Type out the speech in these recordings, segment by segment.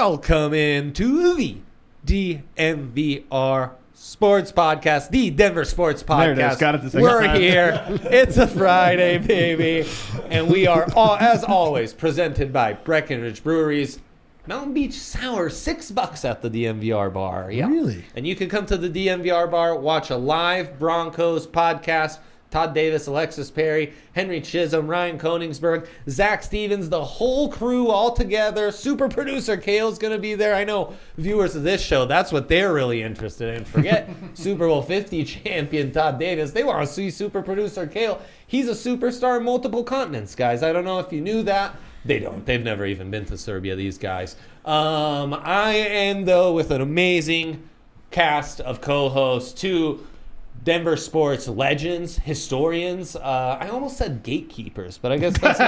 Welcome into the DNVR Sports Podcast, the Denver Sports Podcast. There it is. Got it the second We're time. here. It's a Friday, baby. And we are, as always, presented by Breckenridge Breweries. Mountain Beach Sour, $6 at the DNVR bar. Yeah. Really? And you can come to the DNVR bar, watch a live Broncos podcast. Todd Davis, Alexis Perry, Henry Chisholm, Ryan Koenigsberg, Zach Stevens, the whole crew all together. Super producer Kale's going to be there. I know viewers of this show, that's what they're really interested in. Forget Super Bowl 50 champion Todd Davis. They want to see super producer Kale. He's a superstar in multiple continents, guys. I don't know if you knew that. They don't. They've never even been to Serbia, these guys. I am, though, with an amazing cast of co-hosts, two Denver sports legends, historians. I almost said gatekeepers, but I guess that's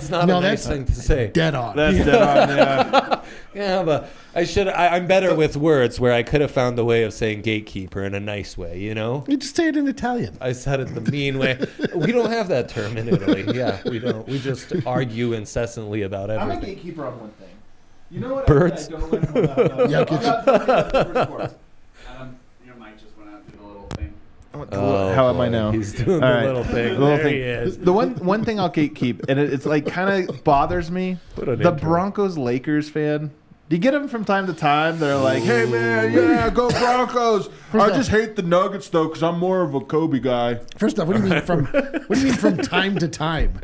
not a nice thing to say. Dead on. That's dead on, yeah. Yeah, but I'm better with words where I could have found a way of saying gatekeeper in a nice way, you know? You just say it in Italian. I said it the mean way. We don't have that term in Italy. Yeah, we don't. We just argue incessantly about everything. I'm a gatekeeper on one thing. You know what? Birds? I don't like about sports. Your mic just went out and did a little thing. How am I now? He's doing All the right. little thing. Little There thing. he is. The one thing I'll gatekeep, and it's like kind of bothers me. Put an The intro. Broncos Lakers fan. Do you get them from time to time? They're like, "Hey man, yeah, go Broncos." I just hate the Nuggets though, because I'm more of a Kobe guy. First off, what do you mean from time to time?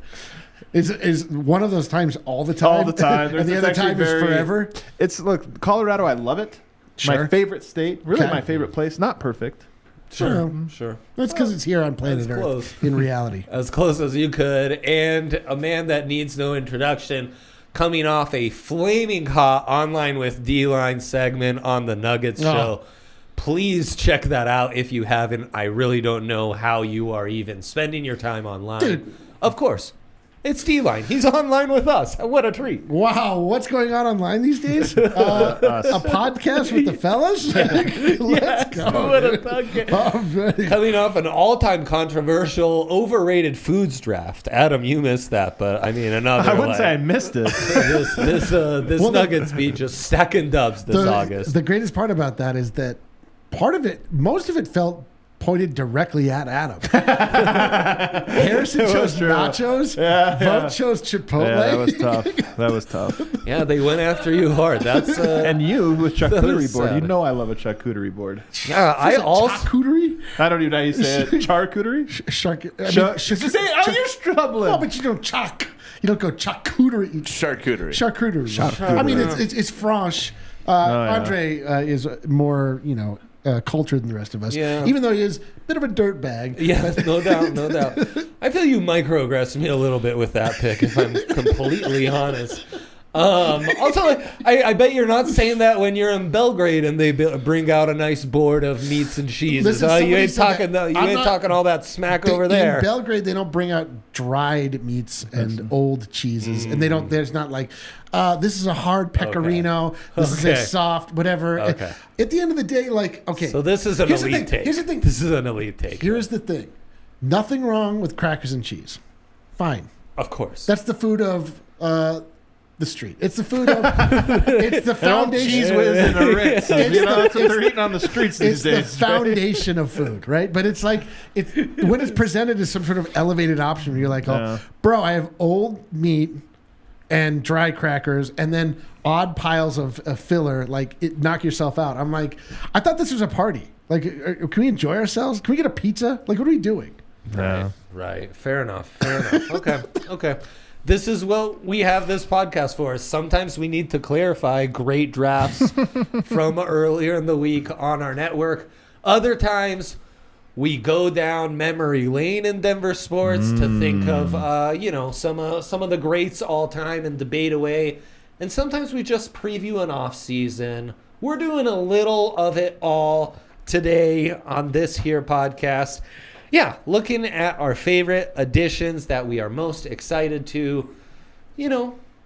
Is one of those times all the time? All the time. And the other time is forever? Look, Colorado. I love it. Sure. My favorite state. Really, Okay. my favorite place. Not perfect. Sure. That's because it's here on planet That's Earth close. in reality. As close as you could. And a man that needs no introduction, coming off a flaming hot Online with D-Line segment on the Nuggets show. Please check that out if you haven't. I really don't know how you are even spending your time online. Dude. Of course. It's D-Line. He's online with us. What a treat. Wow, what's going on online these days? A podcast with the fellas? Let's go. What a dude. podcast. I'm ready. Coming off an all-time controversial, overrated foods draft. Adam, you missed that, but I mean another. I wouldn't say I missed it. This Well, Nuggets beat just stacking dubs this August. The greatest part about that is that most of it felt pointed directly at Adam. Harrison chose nachos. Vogt chose Chipotle. Yeah, that was tough. Yeah, they went after you hard. That's And you with charcuterie That's board. sad. You know I love a charcuterie board. yeah. I also Charcuterie? I don't even know how you say it. Charcuterie? You're struggling. No, but you don't choc. You don't go charcuterie. Charcuterie. Charcuterie. I mean, it's French. Andre is more, cultured than the rest of us. Yeah. Even though he is a bit of a dirt bag. Yeah, no doubt. I feel you microaggressed me a little bit with that pick, if I'm completely honest. Also, I bet you're not saying that when you're in Belgrade and they bring out a nice board of meats and cheeses. Listen, You somebody ain't said talking. that. You I'm ain't not- talking all that smack over there. In Belgrade, they don't bring out dried meats and old cheeses, and they don't. There's not like, this is a hard pecorino. This is Okay. a soft whatever. Okay. At the end of the day, like, okay. So this is an Here's the elite thing. take. Here's the thing. This is an elite take. Here's the thing. Nothing wrong with crackers and cheese. Fine. Of course. That's the food of the street. It's the food of. It's the foundation. Cheese whiz and a Ritz. It's That's what they're eating on the streets these It's days. the foundation of food, right? But it's like when it's presented as some sort of elevated option, where you're like, bro, I have old meat and dry crackers, and then odd piles of filler. Like, knock yourself out. I'm like, I thought this was a party. Like, can we enjoy ourselves? Can we get a pizza? Like, what are we doing? Right. Fair enough. Okay. This is what we have this podcast for. Sometimes we need to clarify great drafts from earlier in the week on our network. Other times we go down memory lane in Denver sports to think of some of the greats all time and debate away. And sometimes we just preview an off season. We're doing a little of it all today on this here podcast. Yeah, looking at our favorite additions that we are most excited to,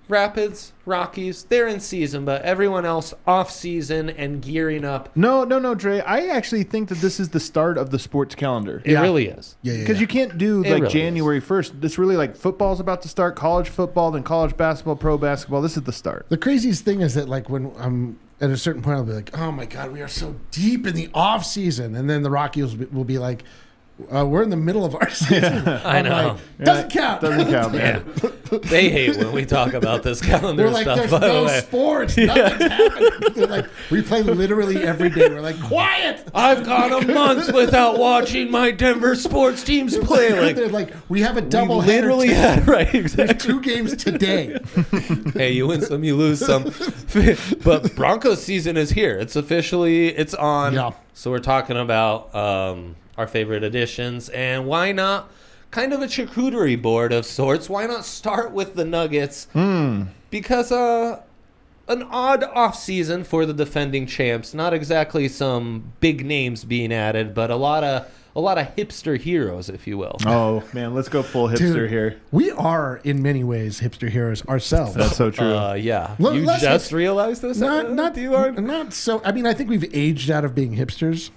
Rapids, Rockies, they're in season, but everyone else off season and gearing up. No, Dre. I actually think that this is the start of the sports calendar. It really is. Yeah. Because you can't do It like really January 1st. It's really like football's about to start, college football, then college basketball, pro basketball. This is the start. The craziest thing is that like when I'm at a certain point, I'll be like, oh my God, we are so deep in the off season. And then the Rockies will be like, we're in the middle of our season. I know. Like, doesn't count. Doesn't count, man. Yeah. They hate when we talk about this calendar We're like, stuff. there's by the no way. sports. Nothing's happening. They're like, we play literally every day. We're like, quiet. I've gone a month without watching my Denver sports teams play. Like, They're like, we have a double we literally header. had right. There's Exactly. 2 games today. Hey, you win some, you lose some. But Broncos season is here. It's on. Yeah. So we're talking about our favorite additions, and why not kind of a charcuterie board of sorts? Why not start with the Nuggets? Because an odd offseason for the defending champs. Not exactly some big names being added, but a lot of hipster heroes, if you will. Oh man, let's go full hipster Dude, here. We are, in many ways, hipster heroes ourselves. That's so true. Yeah. Well, You let's- just realized this? Not so. I mean, I think we've aged out of being hipsters,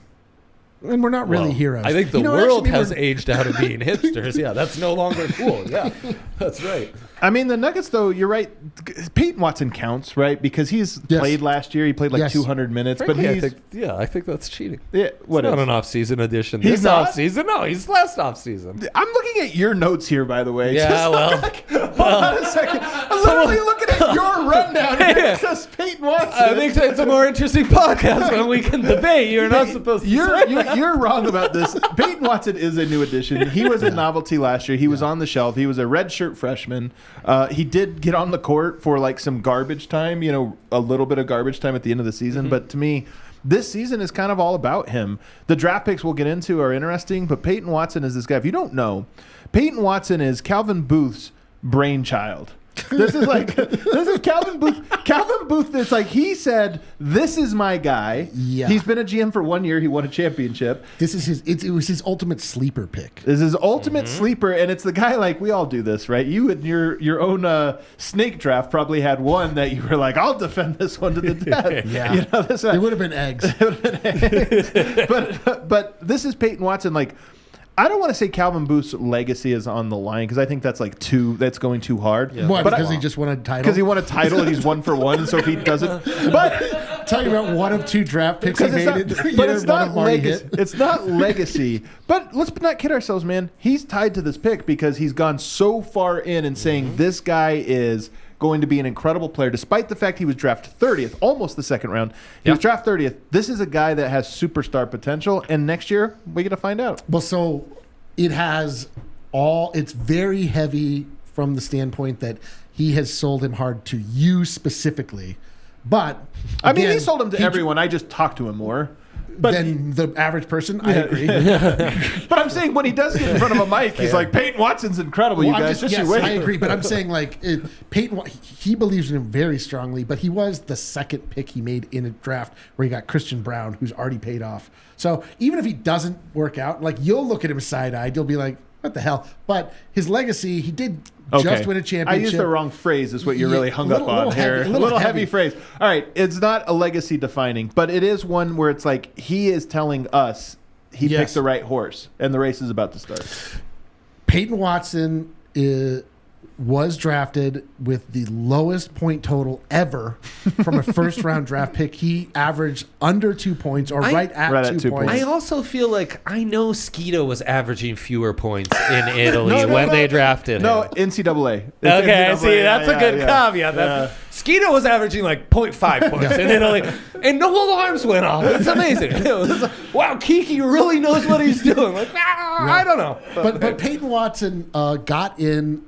and we're not really Well, heroes. I think the You know, world actually, has we're- aged out of being hipsters. Yeah, that's no longer cool. Yeah, that's right. I mean, the Nuggets, though, you're right. Peyton Watson counts, right? Because he's Yes. played last year. He played like Yes. 200 minutes. Frankly, but I think that's cheating. yeah, what It's is? not an off-season edition. He's This not? off-season? No, he's last off-season. I'm looking at your notes here, by the way. Yeah, Just well. hold on a second. I'm literally looking at your rundown. Here. It says Peyton Watson. I think it's a more interesting podcast when we can debate. You're not supposed to say that. You're wrong about this. Peyton Watson is a new addition. He was a novelty last year. He was on the shelf. He was a redshirt freshman. He did get on the court for like some garbage time, a little bit of garbage time at the end of the season. But to me, this season is kind of all about him. The draft picks we'll get into are interesting, but Peyton Watson is this guy. If you don't know, Peyton Watson is Calvin Booth's brainchild. This is Calvin Booth. Calvin Booth, it's like he said, this is my guy. Yeah. He's been a GM for 1 year. He won a championship. This is it was his ultimate sleeper pick. This is his ultimate sleeper, and it's the guy like we all do this, right? You and your own snake draft probably had one that you were like, I'll defend this one to the death. Yeah. This It would have been eggs. but this is Peyton Watson. Like, I don't want to say Calvin Booth's legacy is on the line because I think that's that's going too hard. What? But Because he just won a title. because he won a title and he's 1 for 1, and so if he doesn't, but talking about one of 2 draft picks he because made it's in not, but year it's one not of Marty legacy. hit. It's not legacy. But let's not kid ourselves, man. He's tied to this pick because he's gone so far in and saying this guy is going to be an incredible player, despite the fact he was drafted 30th, almost the second round. He was drafted 30th. This is a guy that has superstar potential, and next year we get to find out. Well, so it has it's very heavy from the standpoint that he has sold him hard to you specifically. But I mean, he again, sold him to everyone. I just talked to him more. than the average person. I agree. But I'm saying when he does get in front of a mic, he's like, Peyton Watson's incredible, Well, you I'm guys. Just yes, you wait. I agree, but I'm saying like Peyton, he believes in him very strongly. But he was the second pick he made in a draft where he got Christian Brown, who's already paid off. So even if he doesn't work out, like you'll look at him side-eyed, you'll be like, "What the hell?" But his legacy, he did just win a championship. I used the wrong phrase, is what you're really hung up on here. Heavy, A little heavy phrase. All right, it's not a legacy defining, but it is one where it's like he is telling us he picked the right horse, and the race is about to start. Peyton Watson was drafted with the lowest point total ever from a first round draft pick. He averaged under 2 points or right at 2 points. I also feel like I know Skeeto was averaging fewer points in Italy when they drafted him. No, NCAA. It's Okay, NCAA. see, that's a good yeah. caveat. Skeeto was averaging like 0.5 points in Italy, and no alarms went off. It's amazing. It was like, wow, Kiki really knows what he's doing. Like, I don't know. But Peyton Watson got in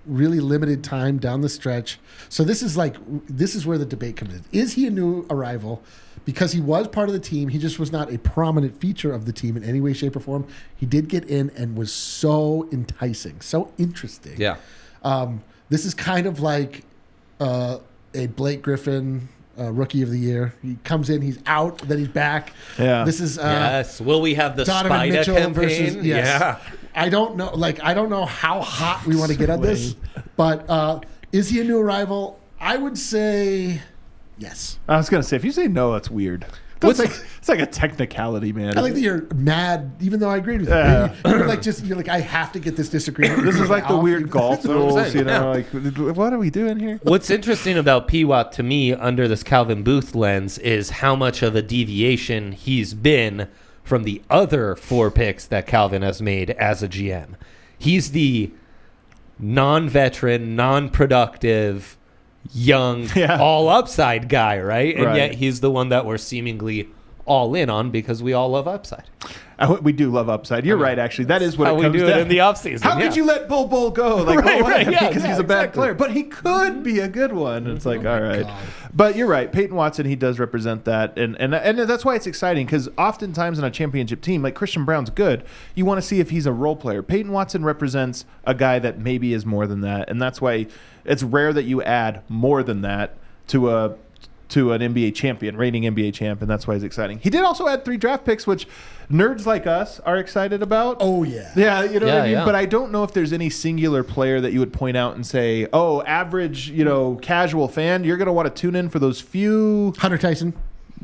really limited time down the stretch. So this is where the debate comes in. Is he a new arrival? Because he was part of the team, he just was not a prominent feature of the team in any way, shape, or form. He did get in and was so enticing, so interesting. Yeah. This is kind of like a Blake Griffin Rookie of the Year. He comes in, he's out, then he's back. Yeah. This is Yes. Will we have the Donovan Spida Mitchell campaign? versus yes. Yeah. I don't know how hot we want to get on this, but Is he a new arrival? I would say yes. I was gonna say, if you say no, that's weird. It's like a technicality, man. I like that you're mad, even though I agreed with you. Yeah. You're like, I have to get this disagreement. This is like the weird golf what I'm rules, saying, you know? yeah. Like, what are we doing here? What's interesting about P-Watt to me under this Calvin Booth lens is how much of a deviation he's been from the other 4 picks that Calvin has made as a GM. He's the non-veteran, non-productive, young, all upside guy, right? And yet he's the one that we're seemingly all in on because we all love upside. We do love upside. You're right, actually. That is what how it comes we do down. it in the offseason. How could you let Bull go? Like, because he's a bad exactly. player. But he could be a good one. It's like, all right. God. But you're right. Peyton Watson, he does represent that. And that's why it's exciting, because oftentimes in a championship team, like Christian Brown's good, you want to see if he's a role player. Peyton Watson represents a guy that maybe is more than that. And that's why it's rare that you add more than that to an NBA champion, reigning NBA champ, and that's why he's exciting. He did also add 3 draft picks, which nerds like us are excited about. Oh, yeah. Yeah, you know what I mean? Yeah. But I don't know if there's any singular player that you would point out and say, oh, average, casual fan, you're going to want to tune in for those few... Hunter Tyson.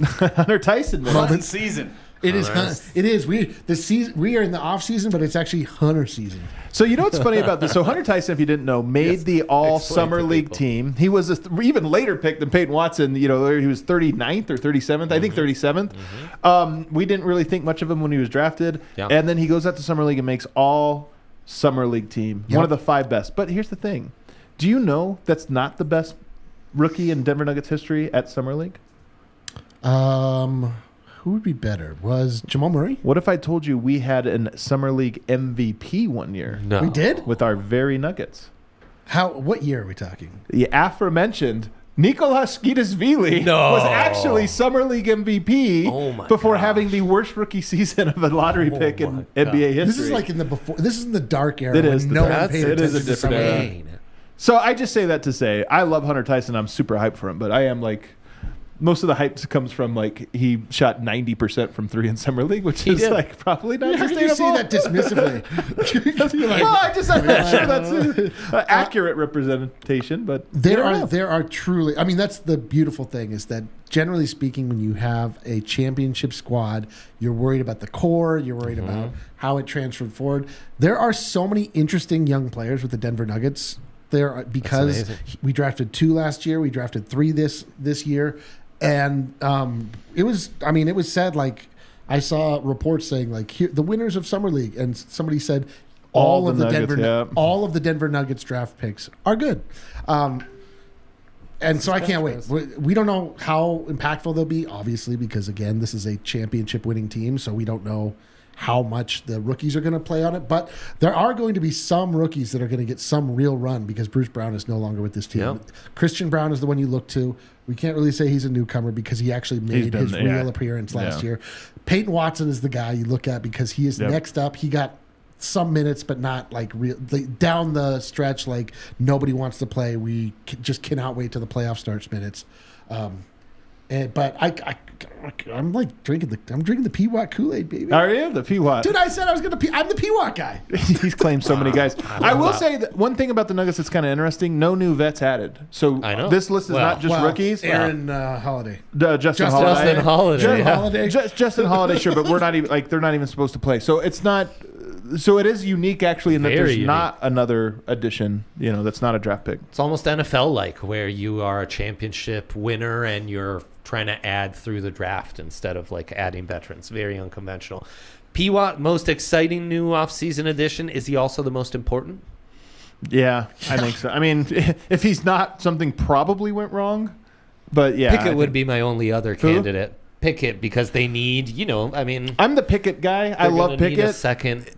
Hunter Tyson. Fun season. It is. We are in the off season, but it's actually Hunter season. So you know what's funny about this? So Hunter Tyson, if you didn't know, made the All Summer League team. He was even later picked than Peyton Watson. He was 39th or 37th. I think 37th. We didn't really think much of him when he was drafted. Yeah. And then he goes out to Summer League and makes All Summer League team. Yep. One of the 5 best. But here's the thing. Do you know that's not the best rookie in Denver Nuggets history at Summer League? Who would be better? Was Jamal Murray? What if I told you we had a Summer League MVP one year? No. We did? With our very Nuggets. What year are we talking? The aforementioned Nicolas Skidisvili was actually Summer League MVP before having the worst rookie season of a lottery pick in NBA history. This is like in the before. This is in the dark era. It is when the no dark- one paid it is a attention to different Summer era. League. So I just say that to say I love Hunter Tyson. I'm super hyped for him, but I am like most of the hype comes from like he shot 90% from 3 in Summer League, which is like probably not How sustainable. can you say that dismissively? I'm not sure that's an accurate representation, but There are truly. I mean, that's the beautiful thing is that generally speaking, when you have a championship squad, you're worried about the core. You're worried about how it transferred forward. There are so many interesting young players with the Denver Nuggets. Because we drafted 2 last year, we drafted 3 this year, and it was said, like, I saw reports saying like the winners of Summer League, and somebody said all of the Denver Nuggets draft picks are good. And so I can't wait. We don't know how impactful they'll be, obviously, because again, this is a championship winning team, so we don't know how much the rookies are going to play on it. But there are going to be some rookies that are going to get some real run because Bruce Brown is no longer with this team. Yep. Christian Brown is the one you look to. We can't really say he's a newcomer because he actually made his real appearance last year. Peyton Watson is the guy you look at because he is next up. He got some minutes, but not like real down the stretch. Like nobody wants to play. We just cannot wait till the playoff starts minutes. But I'm like drinking the P-Watt Kool-Aid, baby. Are you the P-Watt? Dude, I said I was gonna. I'm the P-Watt guy. He's claimed so many guys. I will say that one thing about the Nuggets that's kind of interesting: no new vets added. So this list is not just rookies. Aaron Holiday, Justin Holiday, Justin Holiday, sure, but we're not even like they're not even supposed to play. So it's not. So it is unique actually in that there's not another addition. That's not a draft pick. It's almost NFL-like where you are a championship winner and you're trying to add through the draft instead of like adding veterans. Very unconventional. P-Watt, most exciting new offseason addition. Is he also the most important? Yeah, I think so. I mean, if he's not, something probably went wrong. But yeah, Pickett would be my only other candidate. Pickett, because they need, I'm the Pickett guy. I love Pickett. Need a second,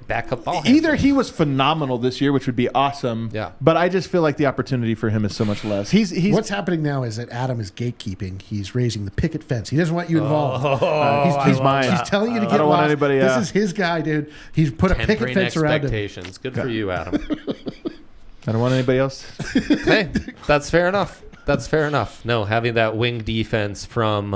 backup ball handler. Either he was phenomenal this year, which would be awesome. Yeah. But I just feel like the opportunity for him is so much less. He's what's happening now is that Adam is gatekeeping. He's raising the picket fence. He doesn't want you involved. He's mine. He's telling you to get I don't lost. want anybody. This is his guy, dude. He's put a picket fence around him. Good for you, Adam. I don't want anybody else. Hey, that's fair enough. No, having that wing defense from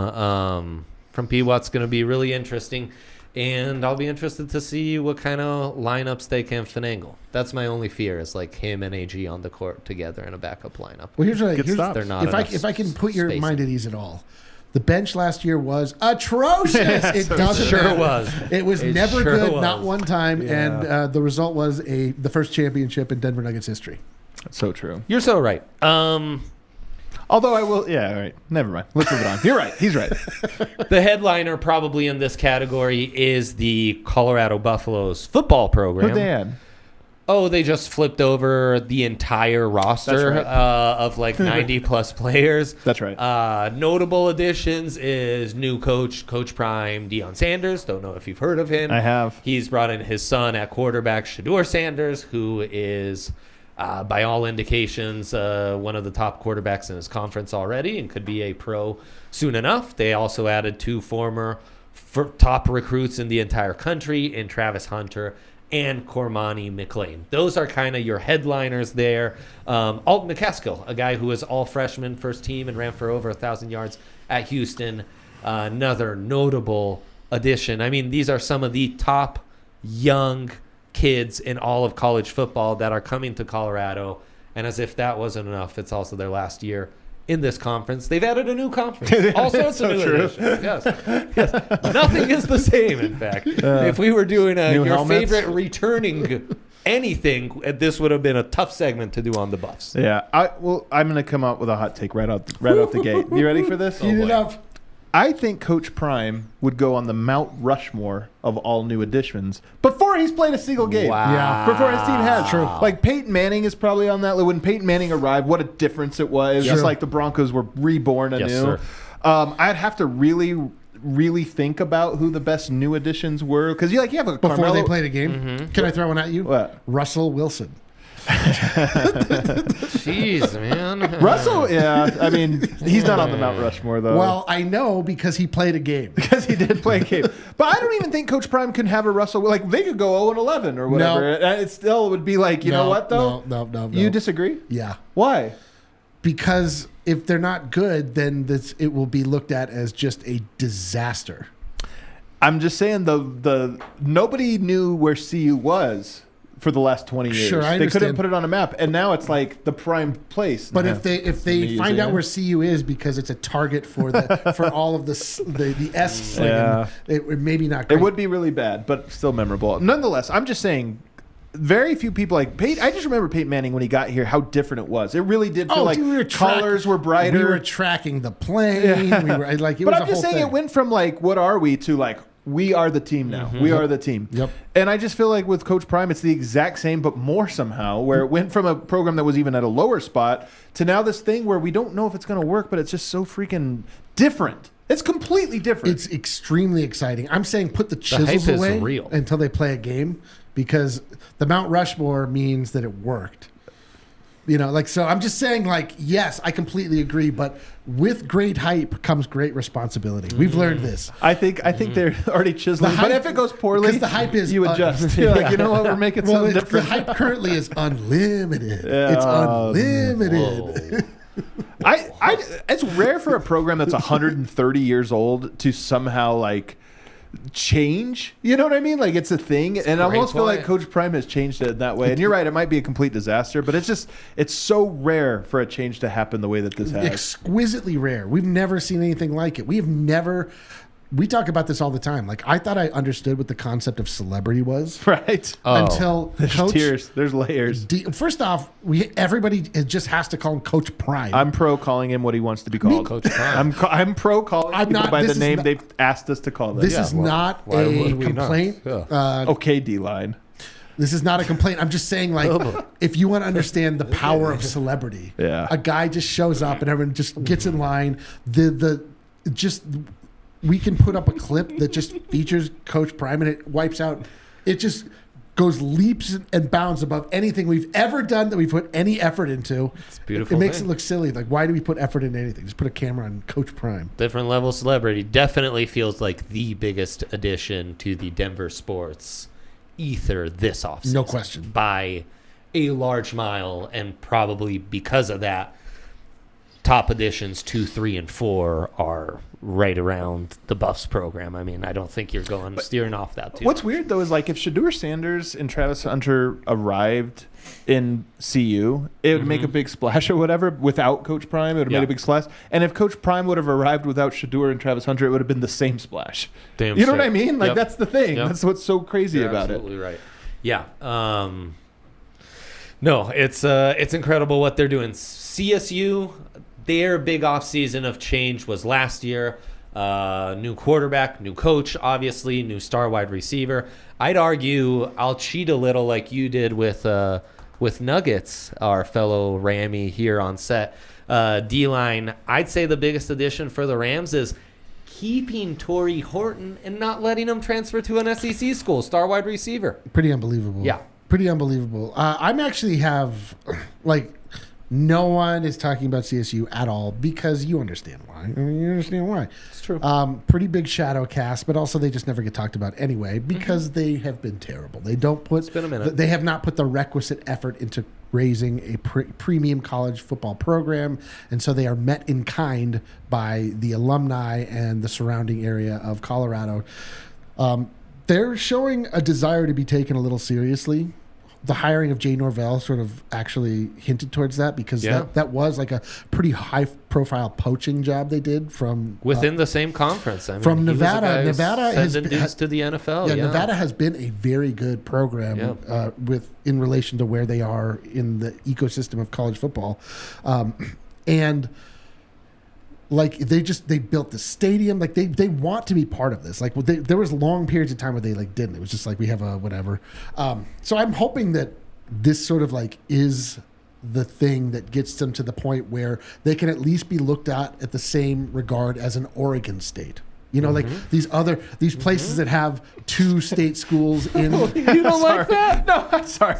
P-Watt's going to be really interesting. And I'll be interested to see what kind of lineups they can finagle. That's my only fear is like him and AG on the court together in a backup lineup. Well, here's They're not if I can put your spacing. mind at ease at all. The bench last year was atrocious. It doesn't sure matter. was. It was It never sure good, was. not one time, and the result was the first championship in Denver Nuggets history. That's so true. You're so right. Although I will, yeah, all right. Never mind. Let's move it on. You're right. He's right. The headliner probably in this category is the Colorado Buffaloes football program. Who'd they add? Oh, they just flipped over the entire roster That's right. of like 90-plus players. That's right. Notable additions is new Coach Prime, Deion Sanders. Don't know if you've heard of him. I have. He's brought in his son at quarterback, Shedeur Sanders, who is, by all indications, one of the top quarterbacks in his conference already and could be a pro soon enough. They also added two former top recruits in the entire country in Travis Hunter and Cormani McLean. Those are kind of your headliners there. Alton McCaskill, a guy who was all freshman first team and ran for over 1,000 yards at Houston. Another notable addition. I mean, these are some of the top young kids in all of college football that are coming to Colorado. And as if that wasn't enough, it's also their last year in this conference. They've added a new conference. All sorts of new additions. Yes. Nothing is the same, in fact. If we were doing your helmets? favorite returning anything, this would have been a tough segment to do on the Buffs. Yeah. I'm going to come out with a hot take right out the gate. You ready for this? Heat it up. I think Coach Prime would go on the Mount Rushmore of all new additions before he's played a single game. Wow. Yeah. Before his team has. True. Like Peyton Manning is probably on that. When Peyton Manning arrived, what a difference it was. Yep. Just like the Broncos were reborn anew. Yes, sir. I'd have to really think about who the best new additions were. Because you have a Before Carmelo. they played a game, can I throw one at you? What? Russell Wilson. Jeez, man. Russell, yeah. I mean, he's not on the Mount Rushmore, though. Well, I know because he played a game. because he did play a game. But I don't even think Coach Prime can have a Russell. Like, they could go 0-11 or whatever. No. And it still would be like, you know what, though? No. You disagree? Yeah. Why? Because if they're not good, then it will be looked at as just a disaster. I'm just saying the nobody knew where CU was for the last 20 years. Sure, I they couldn't understand. put it on a map, and now it's like the prime place. But Yeah. if they find out museum. where CU is because it's a target for for all of the S slinging, Yeah. it would maybe not. It Great. would be really bad, but still memorable. Nonetheless, I'm just saying, very few people like Peyton. I just remember Peyton Manning when he got here, how different it was. It really did feel like dude, we were colors were brighter. We were tracking the plane. Yeah. We were like, it But was I'm a just whole saying thing. it went from like, what are we, to like, we are the team now. We are the team. Yep. And I just feel like with Coach Prime, it's the exact same, but more somehow, where it went from a program that was even at a lower spot to now this thing where we don't know if it's going to work, but it's just so freaking different. It's completely different. It's extremely exciting. I'm saying put the hype chisels is away real. until they play a game, because the Mount Rushmore means that it worked. So I'm just saying, like, yes, I completely agree, but with great hype comes great responsibility. We've learned this. I think they're already chiseling. The But hype- if it goes poorly, 'cause the hype is you adjust. You're like, you know what, we're making something The different. hype currently is unlimited. Yeah. It's unlimited. It's rare for a program that's 130 years old to somehow like change. You know what I mean? Like, it's a thing, and I great almost feel like point. Coach Prime has changed it in that way. And you're right, it might be a complete disaster, but it's so rare for a change to happen the way that this has. Exquisitely rare. We've never seen anything like it. We talk about this all the time. Like, I thought I understood what the concept of celebrity was Right? until There's Coach. tiers. There's layers. First off, everybody just has to call him Coach Prime. I'm pro calling him what he wants to be called. Coach Prime. I'm pro calling I'm people not- by this the is name not- they've asked us to call them. This is not why a would we not? complaint. Yeah. Okay, D-line. This is not a complaint. I'm just saying, like, if you want to understand the power of celebrity, Yeah. a guy just shows up and everyone just gets in line. We can put up a clip that just features Coach Prime and it wipes out. It just goes leaps and bounds above anything we've ever done that we put any effort into. It's a beautiful It makes thing. it look silly. Like, why do we put effort into anything? Just put a camera on Coach Prime. Different level celebrity. Definitely feels like the biggest addition to the Denver sports ether this offseason. No question. By a large mile, and probably because of that, top additions 2, 3, and 4 are right around the Buffs program. I mean, I don't think you're steering off that too. What's weird though is like if Shedeur Sanders and Travis Hunter arrived in CU, it would make a big splash or whatever. Without Coach Prime, it would have made a big splash. And if Coach Prime would have arrived without Shedeur and Travis Hunter, it would have been the same splash. Damn you know what straight. I mean? Like Yep. that's the thing. Yep. That's what's so crazy You're about absolutely it. right. Yeah. No, it's incredible what they're doing. CSU, their big offseason of change was last year. New quarterback, new coach, obviously, new star wide receiver. I'd argue I'll cheat a little like you did with Nuggets, our fellow Rammy here on set. D-line, I'd say the biggest addition for the Rams is keeping Torrey Horton and not letting him transfer to an SEC school, star wide receiver. Pretty unbelievable. Yeah. Pretty unbelievable. I'm actually have, like, no one is talking about CSU at all because you understand why. I mean, you understand why. It's true. Pretty big shadow cast, but also they just never get talked about anyway because they have been terrible. They don't put. It's been a minute. They have not put the requisite effort into raising a premium college football program, and so they are met in kind by the alumni and the surrounding area of Colorado. They're showing a desire to be taken a little seriously. The hiring of Jay Norvell sort of actually hinted towards that because that was like a pretty high-profile poaching job they did from Within the same conference. I mean, from he was a Nevada. guy who's Nevada has sending dudes to the NFL. Yeah, Yeah, Nevada has been a very good program in relation to where they are in the ecosystem of college football, and. Like they built the stadium, like they want to be part of this. Like there was long periods of time where they like didn't. It was just like we have a whatever. So I'm hoping that this sort of like is the thing that gets them to the point where they can at least be looked at the same regard as an Oregon State. You know, like these places that have 2 state schools in. You don't like that? No, I'm sorry.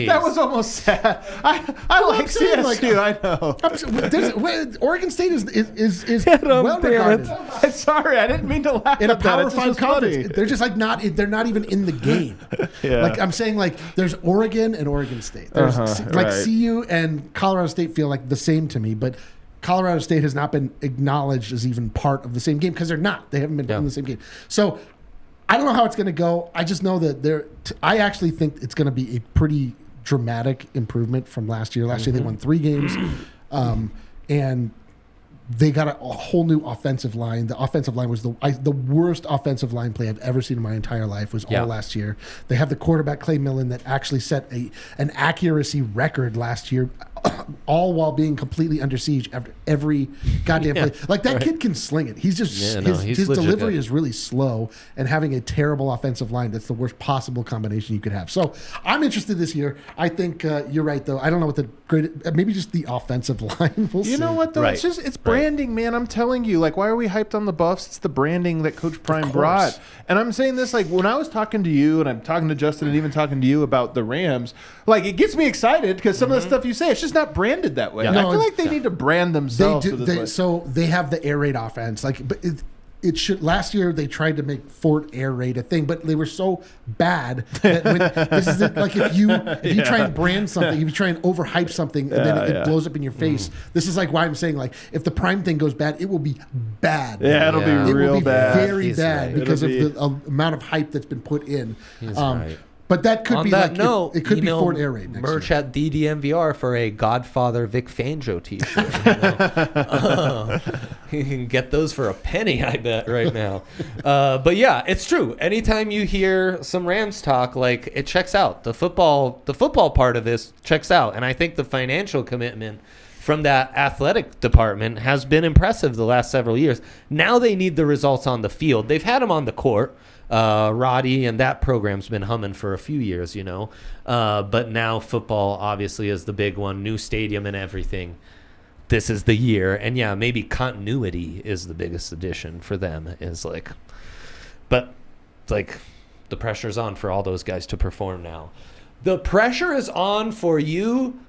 That was almost sad. I like saying, CSU. like, I know. Oregon State is well regarded. I'm sorry. I didn't mean to laugh In a at that. Power It just 5 was conference, funny. they're just like they're not even in the game. Yeah. Like I'm saying, like there's Oregon and Oregon State. There's like right. CU and Colorado State feel like the same to me, but Colorado State has not been acknowledged as even part of the same game because they're not. They haven't been in the same game. So I don't know how it's going to go. I just know that I actually think it's going to be a pretty dramatic improvement from last year. Last year they won 3 games, and they got a whole new offensive line. The offensive line was the worst offensive line play I've ever seen in my entire life was all last year. They have the quarterback Clay Millen that actually set an accuracy record last year, all while being completely under siege after every goddamn play. Like that kid can sling it. He's just his delivery is really slow, and having a terrible offensive line, that's the worst possible combination you could have. So I'm interested this year. I think you're right though. I don't know what the great, maybe just the offensive line. We'll see. You know what though? Right. It's branding, man. I'm telling you. Like, why are we hyped on the Buffs? It's the branding that Coach Prime brought. And I'm saying this like when I was talking to you, and I'm talking to Justin, and even talking to you about the Rams. Like, it gets me excited because some of the stuff you say, it's just not branded that way. Yeah. And No, I feel it's- like they need to brand themselves. They do. for this way. So they have the air raid offense. Like, but it should. Last year they tried to make Fort Air Raid a thing, but they were so bad that this is it, like if you try and brand something, if you try and overhype something, and then it blows up in your face. This is like why I'm saying like if the Prime thing goes bad, it will be bad. Yeah, it'll Yeah. be It real will be bad. very He's bad right. because of It'll the amount of hype that's been put in. He's right. But that could On be that like note, it could be email Fort Air Raid next merch year. at DNVR for a Godfather Vic Fangio t-shirt. You can get those for a penny, I bet, right now. But yeah, it's true. Anytime you hear some Rams talk, like it checks out. The football part of this checks out, and I think the financial commitment from that athletic department has been impressive the last several years. Now they need the results on the field. They've had them on the court. Roddy and that program's been humming for a few years, you know. But now football obviously is the big one, new stadium and everything. This is the year. And yeah, maybe continuity is the biggest addition for them but like the pressure's on for all those guys to perform now. The pressure is on for you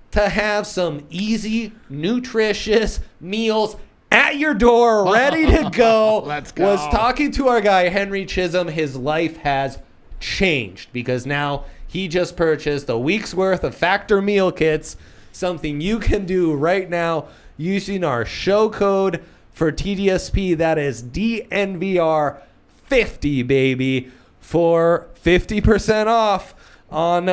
to have some easy, nutritious meals at your door, ready to go. Let's go. Was talking to our guy, Henry Chisholm. His life has changed because now he just purchased a week's worth of Factor meal kits, something you can do right now. using our show code for TDSP. That is DNVR 50, baby, for 50% off on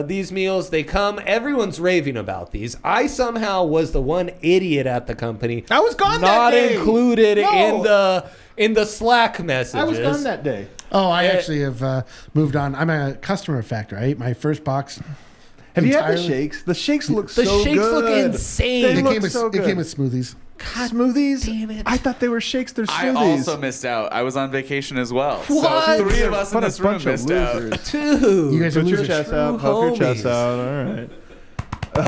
these meals. They come, everyone's raving about these. I somehow was the one idiot at the company. I was gone not that day. included No. in the Slack messages. I was gone that day. Oh, I actually have moved on. I'm a customer of Factor. I ate my first box. Have you had the entirely- shakes? The shakes look The so shakes good. look insane. They It look came, with, so it good. came with smoothies. Smoothies? damn it. I thought they were shakes. They're I smoothies. also missed out. I was on vacation as well. What? So 3 of us in What a this room bunch of missed out. losers. Dude. You guys are Put your losers. chest out. True Puff your chest homies. out. All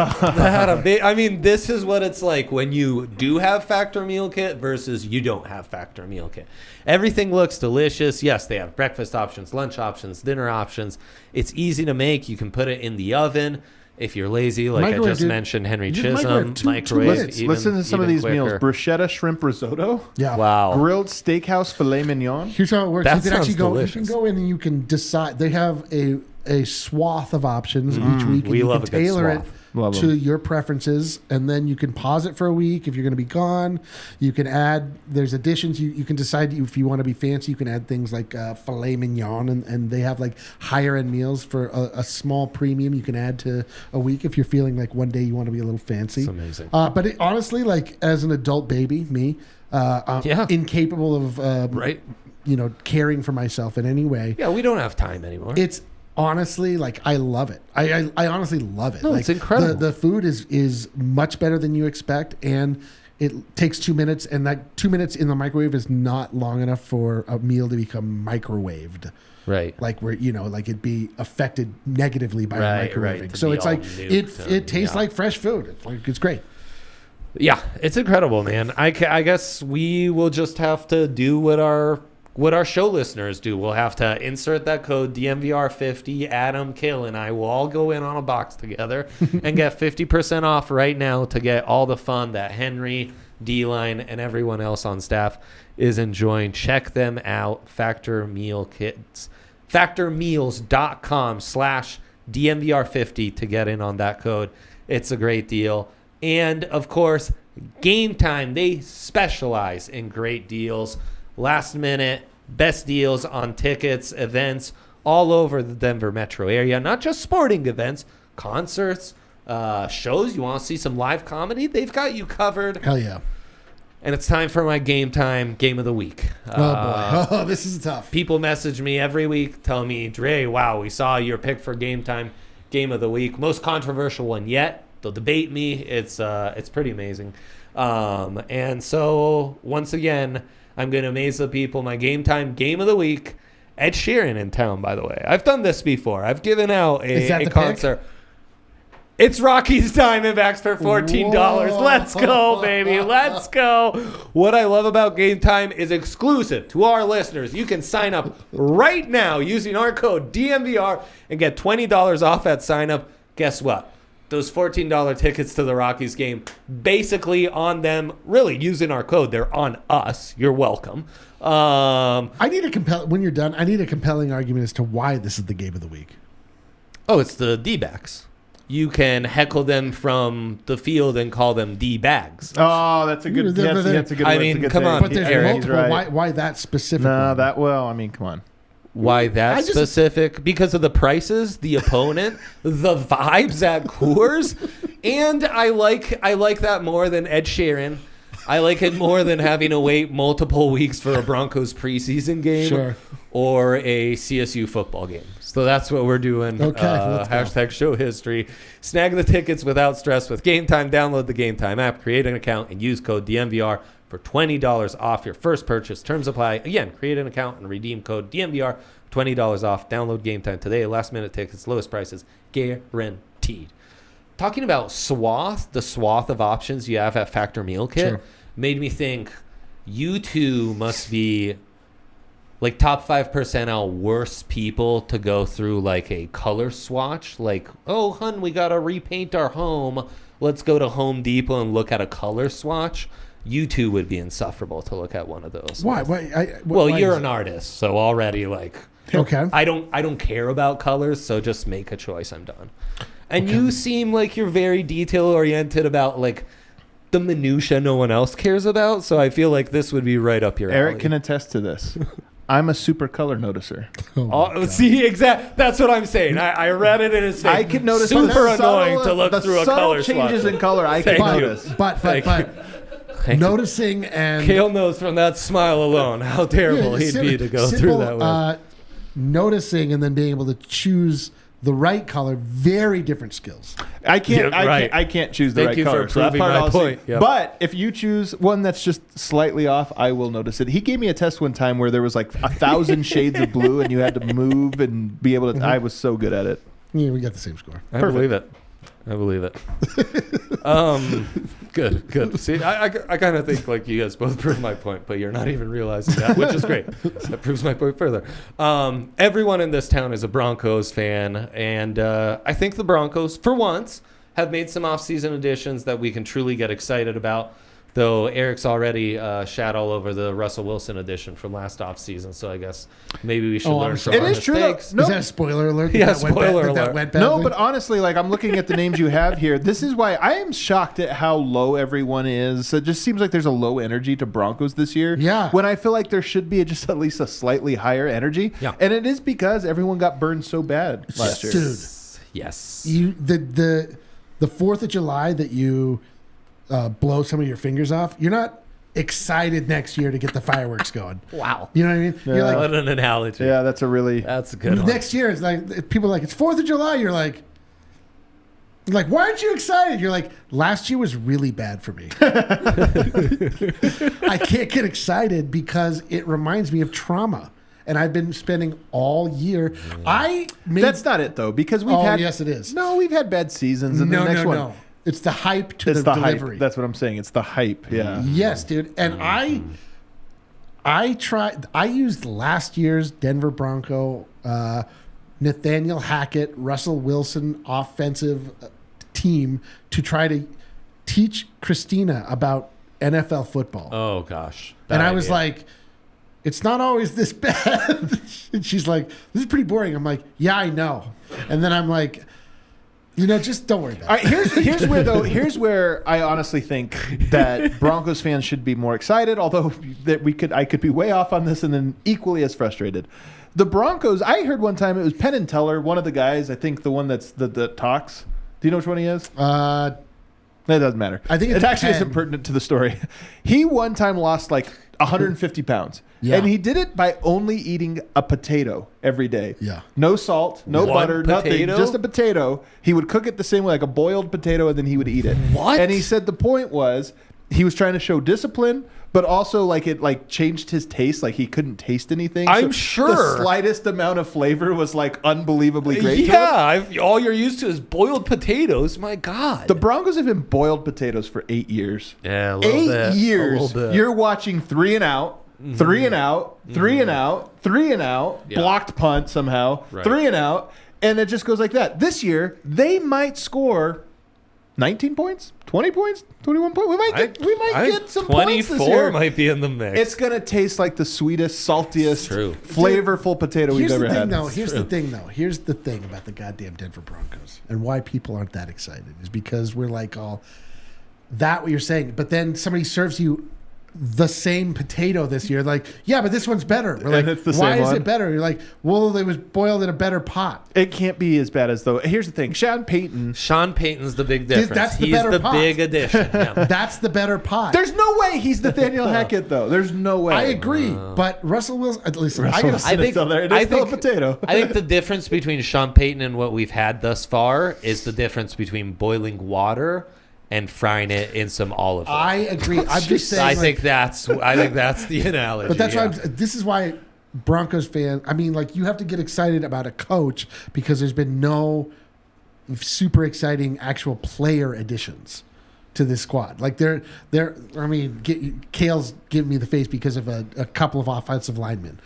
right. I mean, this is what it's like when you do have Factor Meal Kit versus you don't have Factor Meal Kit. Everything looks delicious. Yes, they have breakfast options, lunch options, dinner options. It's easy to make. You can put it in the oven. If you're lazy, like Microwave, I just dude. mentioned, Henry You just Chisholm, two microwave. minutes. even- Listen to some of even these meals. quicker. Bruschetta shrimp risotto. Yeah. Wow. Grilled steakhouse filet mignon. Here's how it works. That You can actually sounds go. delicious. You can go in and you can decide. They have a swath of options each week, and we you love can a good tailor it swath. Love to 'em. your preferences, and then you can pause it for a week if you're going to be gone. You can add. There's additions. You can decide if you want to be fancy. You can add things like filet mignon, and they have like higher end meals for a small premium. You can add to a week if you're feeling like one day you want to be a little fancy. It's amazing. But it, honestly, like as an adult baby, me, I'm Yeah. incapable of Right? caring for myself in any way. Yeah, we don't have time anymore. It's honestly like I love it. I honestly love it. No, like, it's incredible. The food is much better than you expect, and it takes 2 minutes, and that 2 minutes in the microwave is not long enough for a meal to become microwaved. right. Like where like it'd be affected negatively by Right, microwaving. right, to So be it's all like nuked it tastes yeah. like fresh food. It's great. Yeah, it's incredible, man. I guess we will just have to do what our show listeners do. We'll have to insert that code DNVR50. Adam, Kill, and I will all go in on a box together and get 50% off right now to get all the fun that Henry, D-Line, and everyone else on staff is enjoying. Check them out. Factor Meal Kits. factormeals.com/DNVR50 to get in on that code. It's a great deal. And, of course, Game Time. They specialize in great deals. Last minute, best deals on tickets, events all over the Denver metro area. Not just sporting events, concerts, shows. You want to see some live comedy? They've got you covered. Hell yeah. And it's time for my Game Time Game of the Week. Oh boy. Oh, this is tough. People message me every week, tell me, Dre, wow, we saw your pick for Game Time Game of the Week. Most controversial one yet. They'll debate me. It's pretty amazing. And so, once again, I'm going to amaze the people. My Game Time Game of the Week. Ed Sheeran in town, by the way. I've done this before. I've given out Is that a the concert. It's Rockies Diamondbacks for $14. Whoa. Let's go, baby. Let's go. What I love about Game Time is exclusive to our listeners. You can sign up right now using our code DNVR and get $20 off at sign up. Guess what? Those $14 tickets to the Rockies game, basically on them, really using our code. They're on us. You're welcome. I need when you're done, I need a compelling argument as to why this is the game of the week. Oh, it's the D-backs. You can heckle them from the field and call them D-bags. Oh, that's a good. That's a good. I that's a mean, good come saying. on, But there's Eric, multiple. Right. Why that specific? No, one? that well. I mean, come on. Why that I just- specific? Because of the prices, the opponent, the vibes at Coors, and I like that more than Ed Sheeran. I like it more than having to wait multiple weeks for a Broncos preseason game Sure. or a CSU football game. So that's what we're doing. Okay, let's go. Hashtag show history. Snag the tickets without stress with Game Time. Download the Game Time app, create an account, and use code DNVR for $20 off your first purchase. Terms apply. Again, create an account and redeem code DNVR, $20 off. Download Game Time today. Last minute tickets, lowest prices, guaranteed. Talking about the swath of options you have at Factor Meal Kit, Sure. made me think you two must be like top 5 percentile worst people to go through like a color swatch. Like, oh, hun, we got to repaint our home. Let's go to Home Depot and look at a color swatch. You two would be insufferable to look at one of those. Why? Well, why you're is an it? artist, so already like Okay. I don't care about colors, so just make a choice. I'm done. And you seem like you're very detail oriented about like the minutia no one else cares about. So I feel like this would be right up your alley. Eric can attest to this. I'm a super color noticer. See, that's what I'm saying. I read it in his face. I can notice super the annoying subtle, to look the through a subtle color changes swatch. in color. I can Thank you. notice. But noticing and Kale knows from that smile alone how terrible he'd be to go through that with. Noticing and then being able to choose the right color, very different skills. I can't. Yeah, right. I can't choose the Thank right you for color. So that proving part my I'll see. point. Yep. But if you choose one that's just slightly off, I will notice it. He gave me a test one time where there was like 1,000 shades of blue, and you had to move and be able to. I was so good at it. Yeah, we got the same score. I believe it. Good. See, I kind of think like you guys both proved my point, but you're not even realizing that, which is great. That proves my point further. Everyone in this town is a Broncos fan, and I think the Broncos, for once, have made some offseason additions that we can truly get excited about. Though Eric's already shat all over the Russell Wilson edition from last offseason, so I guess maybe we should learn from It our is true, though. mistakes. No. Is that a spoiler alert? Yeah, That went bad- spoiler that alert. went No, badly? but honestly, like I'm looking at the names you have here. This is why I am shocked at how low everyone is. It just seems like there's a low energy to Broncos this year. Yeah. When I feel like there should be just at least a slightly higher energy. Yeah. And it is because everyone got burned so bad last year. Dude, Yes. the 4th of July that you blow some of your fingers off, you're not excited next year to get the fireworks going. Wow. You know what I mean? You're like, What an analogy. Yeah, that's a really. That's a good one. next year, it's like people are like, it's 4th of July. You're like, why aren't you excited? You're like, last year was really bad for me. I can't get excited because it reminds me of trauma. And I've been spending all year. That's not it though, because we've had. Yes, it is. No, we've had bad seasons. And the next one. It's the hype to It's the the hype. delivery. That's what I'm saying. It's the hype. Yeah. Yes, dude. And I used last year's Denver Bronco, Nathaniel Hackett, Russell Wilson offensive team to try to teach Christina about NFL football. Oh, gosh. And I was like, it's not always this bad. And she's like, this is pretty boring. I'm like, yeah, I know. And then I'm like, just don't worry about All it. right, here's where I honestly think that Broncos fans should be more excited, although I could be way off on this and then equally as frustrated. The Broncos, I heard one time it was Penn and Teller, one of the guys, I think the one that talks. Do you know which one he is? That doesn't matter. I think it actually Penn. isn't pertinent to the story. He one time lost like 150 pounds. Yeah. And he did it by only eating a potato every day. Yeah. No salt, no One butter, nothing. potato? Just a potato. He would cook it the same way, like a boiled potato, and then he would eat it. What? And he said the point was he was trying to show discipline, but also like it like changed his taste. Like he couldn't taste anything. I'm So sure. the slightest amount of flavor was like unbelievably great. to him. Yeah, all you're used to is boiled potatoes. My God. The Broncos have been boiled potatoes for 8 years. Yeah, a little 8 bit. years. A little bit. You're watching 3 and out, 3 and out, 3 and out, 3 and out, Yeah. blocked punt somehow, Right. 3 and out, and it just goes like that. This year, they might score 19 points, 20 points, 21 points. We might get some points this 24 year. might be in the mix. It's going to taste like the sweetest, saltiest, True. flavorful potato we've Here's ever the thing, had. though. Here's the thing about the goddamn Denver Broncos and why people aren't that excited is because we're like all that what you're saying, but then somebody serves you the same potato this year. Like, yeah, but this one's better. We're like, it's the why same is one? it better? You're like, well, it was boiled in a better pot. It can't be as bad as though. Here's the thing, Sean Payton. Sean Payton's the big difference. that's the He's better the pot. big addition. Yeah. That's the better pot. There's no way he's Nathaniel Hackett though. There's no way. I agree, but Russell Wilson. At least I Russell gotta Wilson say, is still there. It is still a potato. I think the difference between Sean Payton and what we've had thus far is the difference between boiling water and frying it in some olive oil. I agree. I'm just saying. I think that's the analogy. But that's yeah. why this is why Broncos fan. I mean, like you have to get excited about a coach because there's been no super exciting actual player additions to this squad. Like they're. I mean, Kale's give me the face because of a couple of offensive linemen.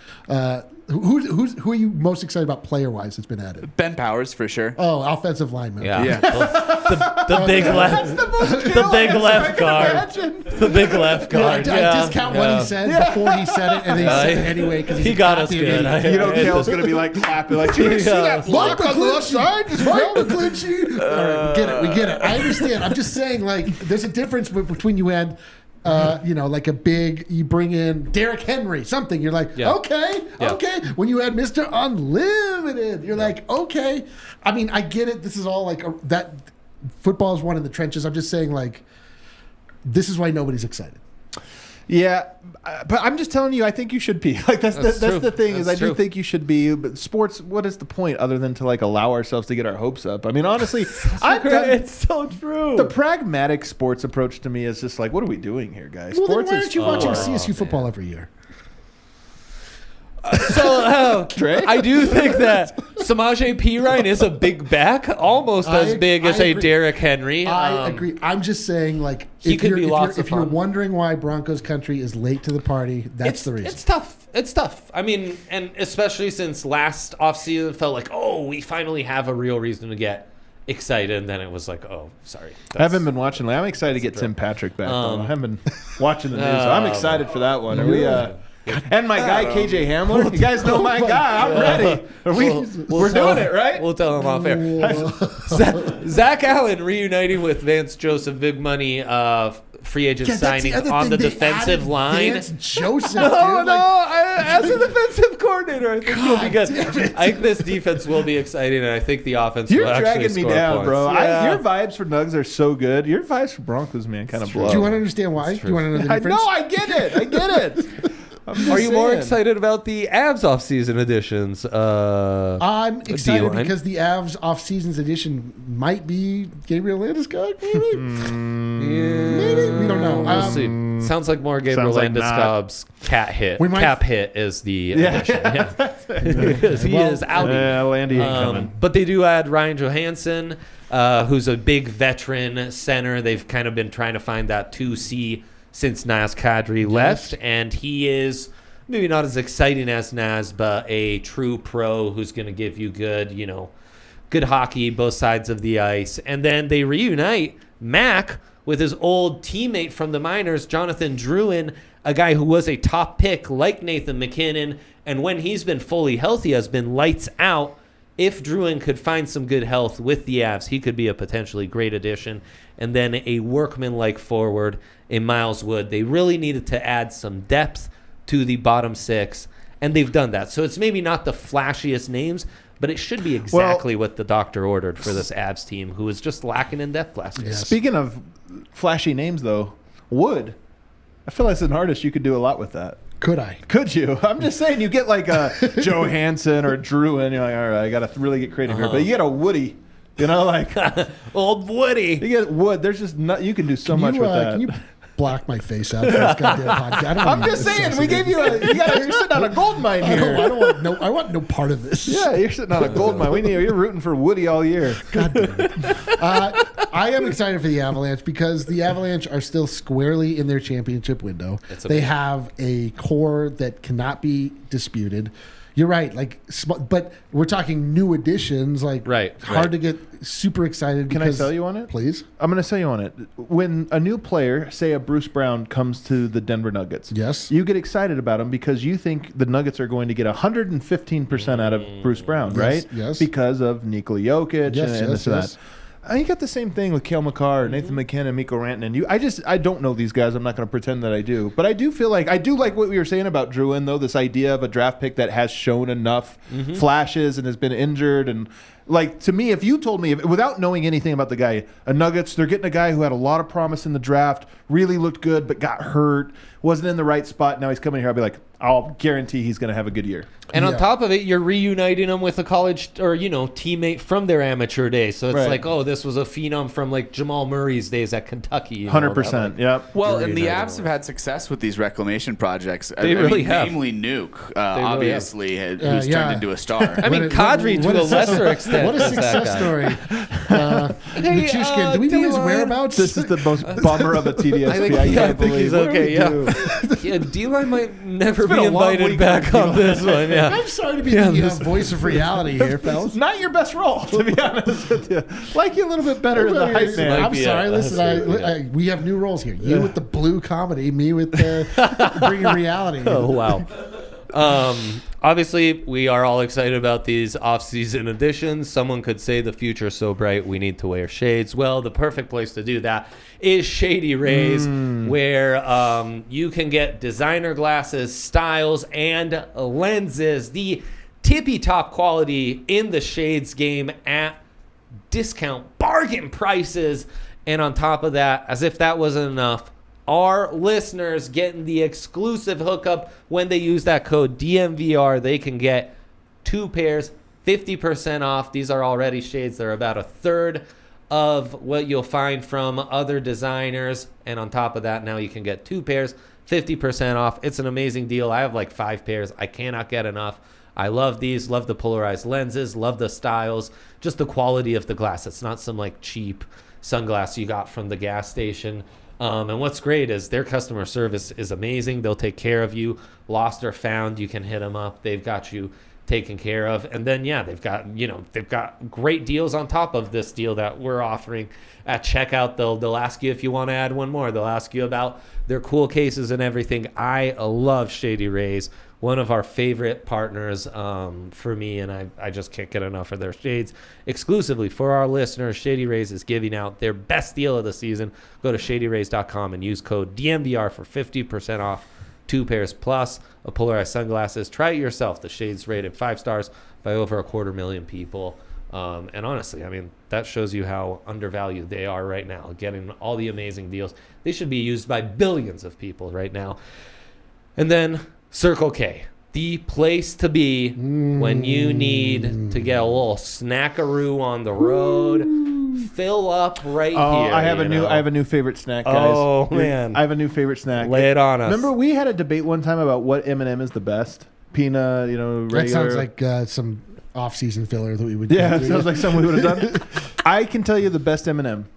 Who are you most excited about player-wise that's been added? Ben Powers for sure. Oh, offensive lineman. Yeah. the big left. The big left guard. The big left guard. I discount what he said before he said it, and then he said it anyway because he got us good. You know, Kale's going to be like clapping, like, you see that block on the left side? Just Mike McClinchy. All right, we get it. I understand. I'm just saying, like, there's a difference between you had, like you bring in Derrick Henry, something. You're like, okay. When you had Mr. Unlimited, you're like, okay. I mean, I get it. This is all like that. Football is one in the trenches. I'm just saying, like, this is why nobody's excited. Yeah, but I'm just telling you, I think you should be. Like that's the thing is, I do think you should be. But sports, what is the point other than to like allow ourselves to get our hopes up? I mean, honestly, it's so true. The pragmatic sports approach to me is just like, what are we doing here, guys? Well, Sports then why aren't you watching CSU football every year? So I do think that Samaje Perine is a big back, almost as big as a Derrick Henry. I agree. I'm just saying, like, if you're wondering why Broncos country is late to the party, that's the reason. It's tough. I mean, and especially since last offseason felt like, we finally have a real reason to get excited, and then it was like, sorry. I haven't been watching. I'm excited to get Tim Patrick back. Though. I haven't been watching the news, so I'm excited for that one. Are we? And my guy KJ Hamler. You guys know my guy. I'm ready. We're doing it, right? We'll tell him off air. Zach Allen reuniting with Vance Joseph, big money free agent signing on the defensive line. Vance Joseph, as a defensive coordinator, I think he'll be good. I think this defense will be exciting, and I think the offense will actually score You're dragging me down, points. bro. Yeah. Your vibes for Nugs are so good. Your vibes for Broncos, man, kind of blow. Do you want to understand why? Do you want to know the difference? No, I get it. Are you more excited about the Avs offseason editions? I'm excited because the Avs offseason's edition might be Gabriel Landeskog, maybe? Maybe? We don't know. We'll see. Sounds like more Gabriel Landeskog's cap hit is the edition. Because he is out. Yeah, Landy ain't coming. But they do add Ryan Johansson, who's a big veteran center. They've kind of been trying to find that 2C since Naz Kadri left, and he is maybe not as exciting as Naz, but a true pro who's going to give you good hockey, both sides of the ice. And then they reunite Mac with his old teammate from the minors, Jonathan Drouin, a guy who was a top pick like Nathan McKinnon, and when he's been fully healthy has been lights out. If Drouin could find some good health with the Avs, he could be a potentially great addition. And then a workman-like forward in Miles Wood. They really needed to add some depth to the bottom six, and they've done that. So it's maybe not the flashiest names, but it should be exactly what the doctor ordered for this Avs team, who was just lacking in depth last year. Speaking of flashy names, though, Wood, I feel like as an artist you could do a lot with that. Could I? Could you? I'm just saying, you get like a Johansson or Drouin, you're like, all right, I got to really get creative here. But you get a Woody, like old Woody. You get Wood. There's just you can do so much with that. Can you block my face out for this goddamn podcast? I'm just saying, we gave you you're sitting on a gold mine here. I want no part of this. Yeah, you're sitting on a gold mine. You're rooting for Woody all year. God damn it. I am excited for the Avalanche because the Avalanche are still squarely in their championship window. They have a core that cannot be disputed. You're right, but we're talking new additions, hard to get super excited. Can I sell you on it? Please. I'm going to sell you on it. When a new player, say a Bruce Brown, comes to the Denver Nuggets, yes, you get excited about him because you think the Nuggets are going to get 115% out of Bruce Brown, right? Yes. Because of Nikola Jokic and this and that. You got the same thing with Cale Makar, Nathan McKinnon, Mikko Rantanen. I don't know these guys. I'm not going to pretend that I do. But I do feel like what we were saying about Drouin, though, this idea of a draft pick that has shown enough flashes and has been injured. And to me, if you told me, without knowing anything about the guy, Nuggets, they're getting a guy who had a lot of promise in the draft, really looked good, but got hurt, wasn't in the right spot. Now he's coming here. I'll be like, I'll guarantee he's going to have a good year. And on top of it, you're reuniting them with a college or teammate from their amateur days. So it's this was a phenom from Jamal Murray's days at Kentucky. 100%. Yep. Well, and the Avs have had success with these reclamation projects. They really have. Namely, Nuke obviously who's turned into a star. I mean, Kadri to a lesser extent. What a success story. Nichushkin, do we know his whereabouts? This is the most bummer of a TDSP. I can't believe he's okay. Yeah. Yeah, D-Line might never been be a long invited week back on on this one. Yeah. I'm sorry to be the voice of reality here, fellas. Not your best role, to be honest with you. Like you a little bit better as the hype man. I'm sorry. Listen, we have new roles here. You with the blue comedy, me with the bringing reality. Oh, wow. Obviously, we are all excited about these off-season editions. Someone could say the future is so bright we need to wear shades. Well, the perfect place to do that is Shady Rays, where you can get designer glasses, styles, and lenses. The tippy-top quality in the shades game at discount bargain prices. And on top of that, as if that wasn't enough, our listeners getting the exclusive hookup when they use that code DNVR. They can get 2 pairs, 50% off. These are already shades. They're about a third of what you'll find from other designers. And on top of that, now you can get 2 pairs, 50% off. It's an amazing deal. I have like 5 pairs. I cannot get enough. I love these, love the polarized lenses, love the styles, just the quality of the glass. It's not some like cheap sunglass you got from the gas station. And what's great is their customer service is amazing. They'll take care of you. Lost or found, you can hit them up. They've got you taken care of. And then, yeah, they've got great deals on top of this deal that we're offering at checkout. They'll ask you if you want to add one more. They'll ask you about their cool cases and everything. I love Shady Rays, one of our favorite partners for me, and I just can't get enough of their shades. Exclusively for our listeners, Shady Rays is giving out their best deal of the season. Go to shadyrays.com and use code DNVR for 50% off 2 pairs plus of polarized sunglasses. Try it yourself. The shades rated 5 stars by over 250,000 people. And honestly, I mean, that shows you how undervalued they are right now, getting all the amazing deals. They should be used by billions of people right now. And then Circle K, the place to be when you need to get a little snackaroo on the road. Fill up right here. I have a new favorite snack, guys. Oh, man. I have a new favorite snack. Lay it on us. Remember we had a debate one time about what M&M is the best? Peanut, regular. That sounds like some off-season filler that we would do. Yeah, it sounds like something we would have done. I can tell you the best M&M.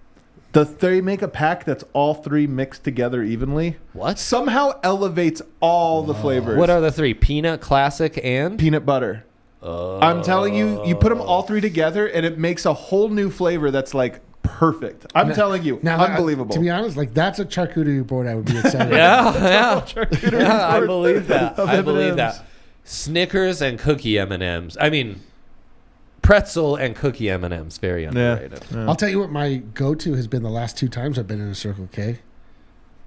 They make a pack that's all 3 mixed together evenly. What? Somehow elevates all the flavors. What are the 3? Peanut, classic, and? Peanut butter. I'm telling you, you put them all 3 together, and it makes a whole new flavor that's like perfect. I'm telling you, unbelievable. To be honest, like that's a charcuterie board I would be excited Yeah, about. yeah, I believe that. I believe M&Ms. that. Snickers and cookie M&Ms. I mean, pretzel and cookie M&Ms. Very underrated. Yeah. I'll tell you what my go-to has been the last 2 times I've been in a Circle K.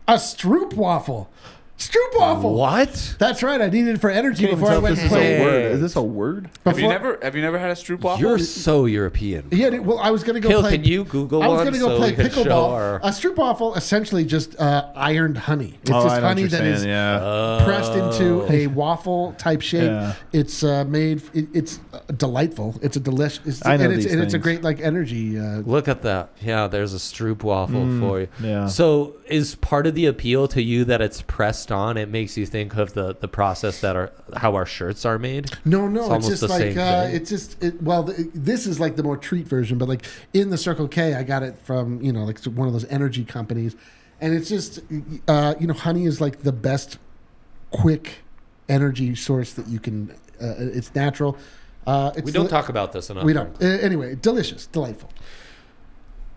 A Stroop waffle. Stroop waffle. What? That's right. I needed it for energy Can't even before I tell went if and this is played. a word. Is this a word? Have you never had a Stroop waffle? You're so European. Yeah, well, I was going to go Kill, play. can you Google I was one going to go so play we can show pickleball. our- A Stroop waffle, essentially just ironed honey. It's I just know honey what you're that is saying, pressed into a waffle type shape. Yeah. It's made. It's delightful. It's a delicious. I know and these it's a things. great like energy. Look at that. Yeah, there's a Stroop waffle for you. yeah. So is part of the appeal to you that it's pressed on? It makes you think of the process how our shirts are made? No, It's it's almost just the like same thing. it's just this is like the more treat version, but like in the Circle K, I got it from like one of those energy companies, and it's just honey is like the best quick energy source that you can. It's natural. We don't talk about this enough. We don't. Anyway, delicious, delightful.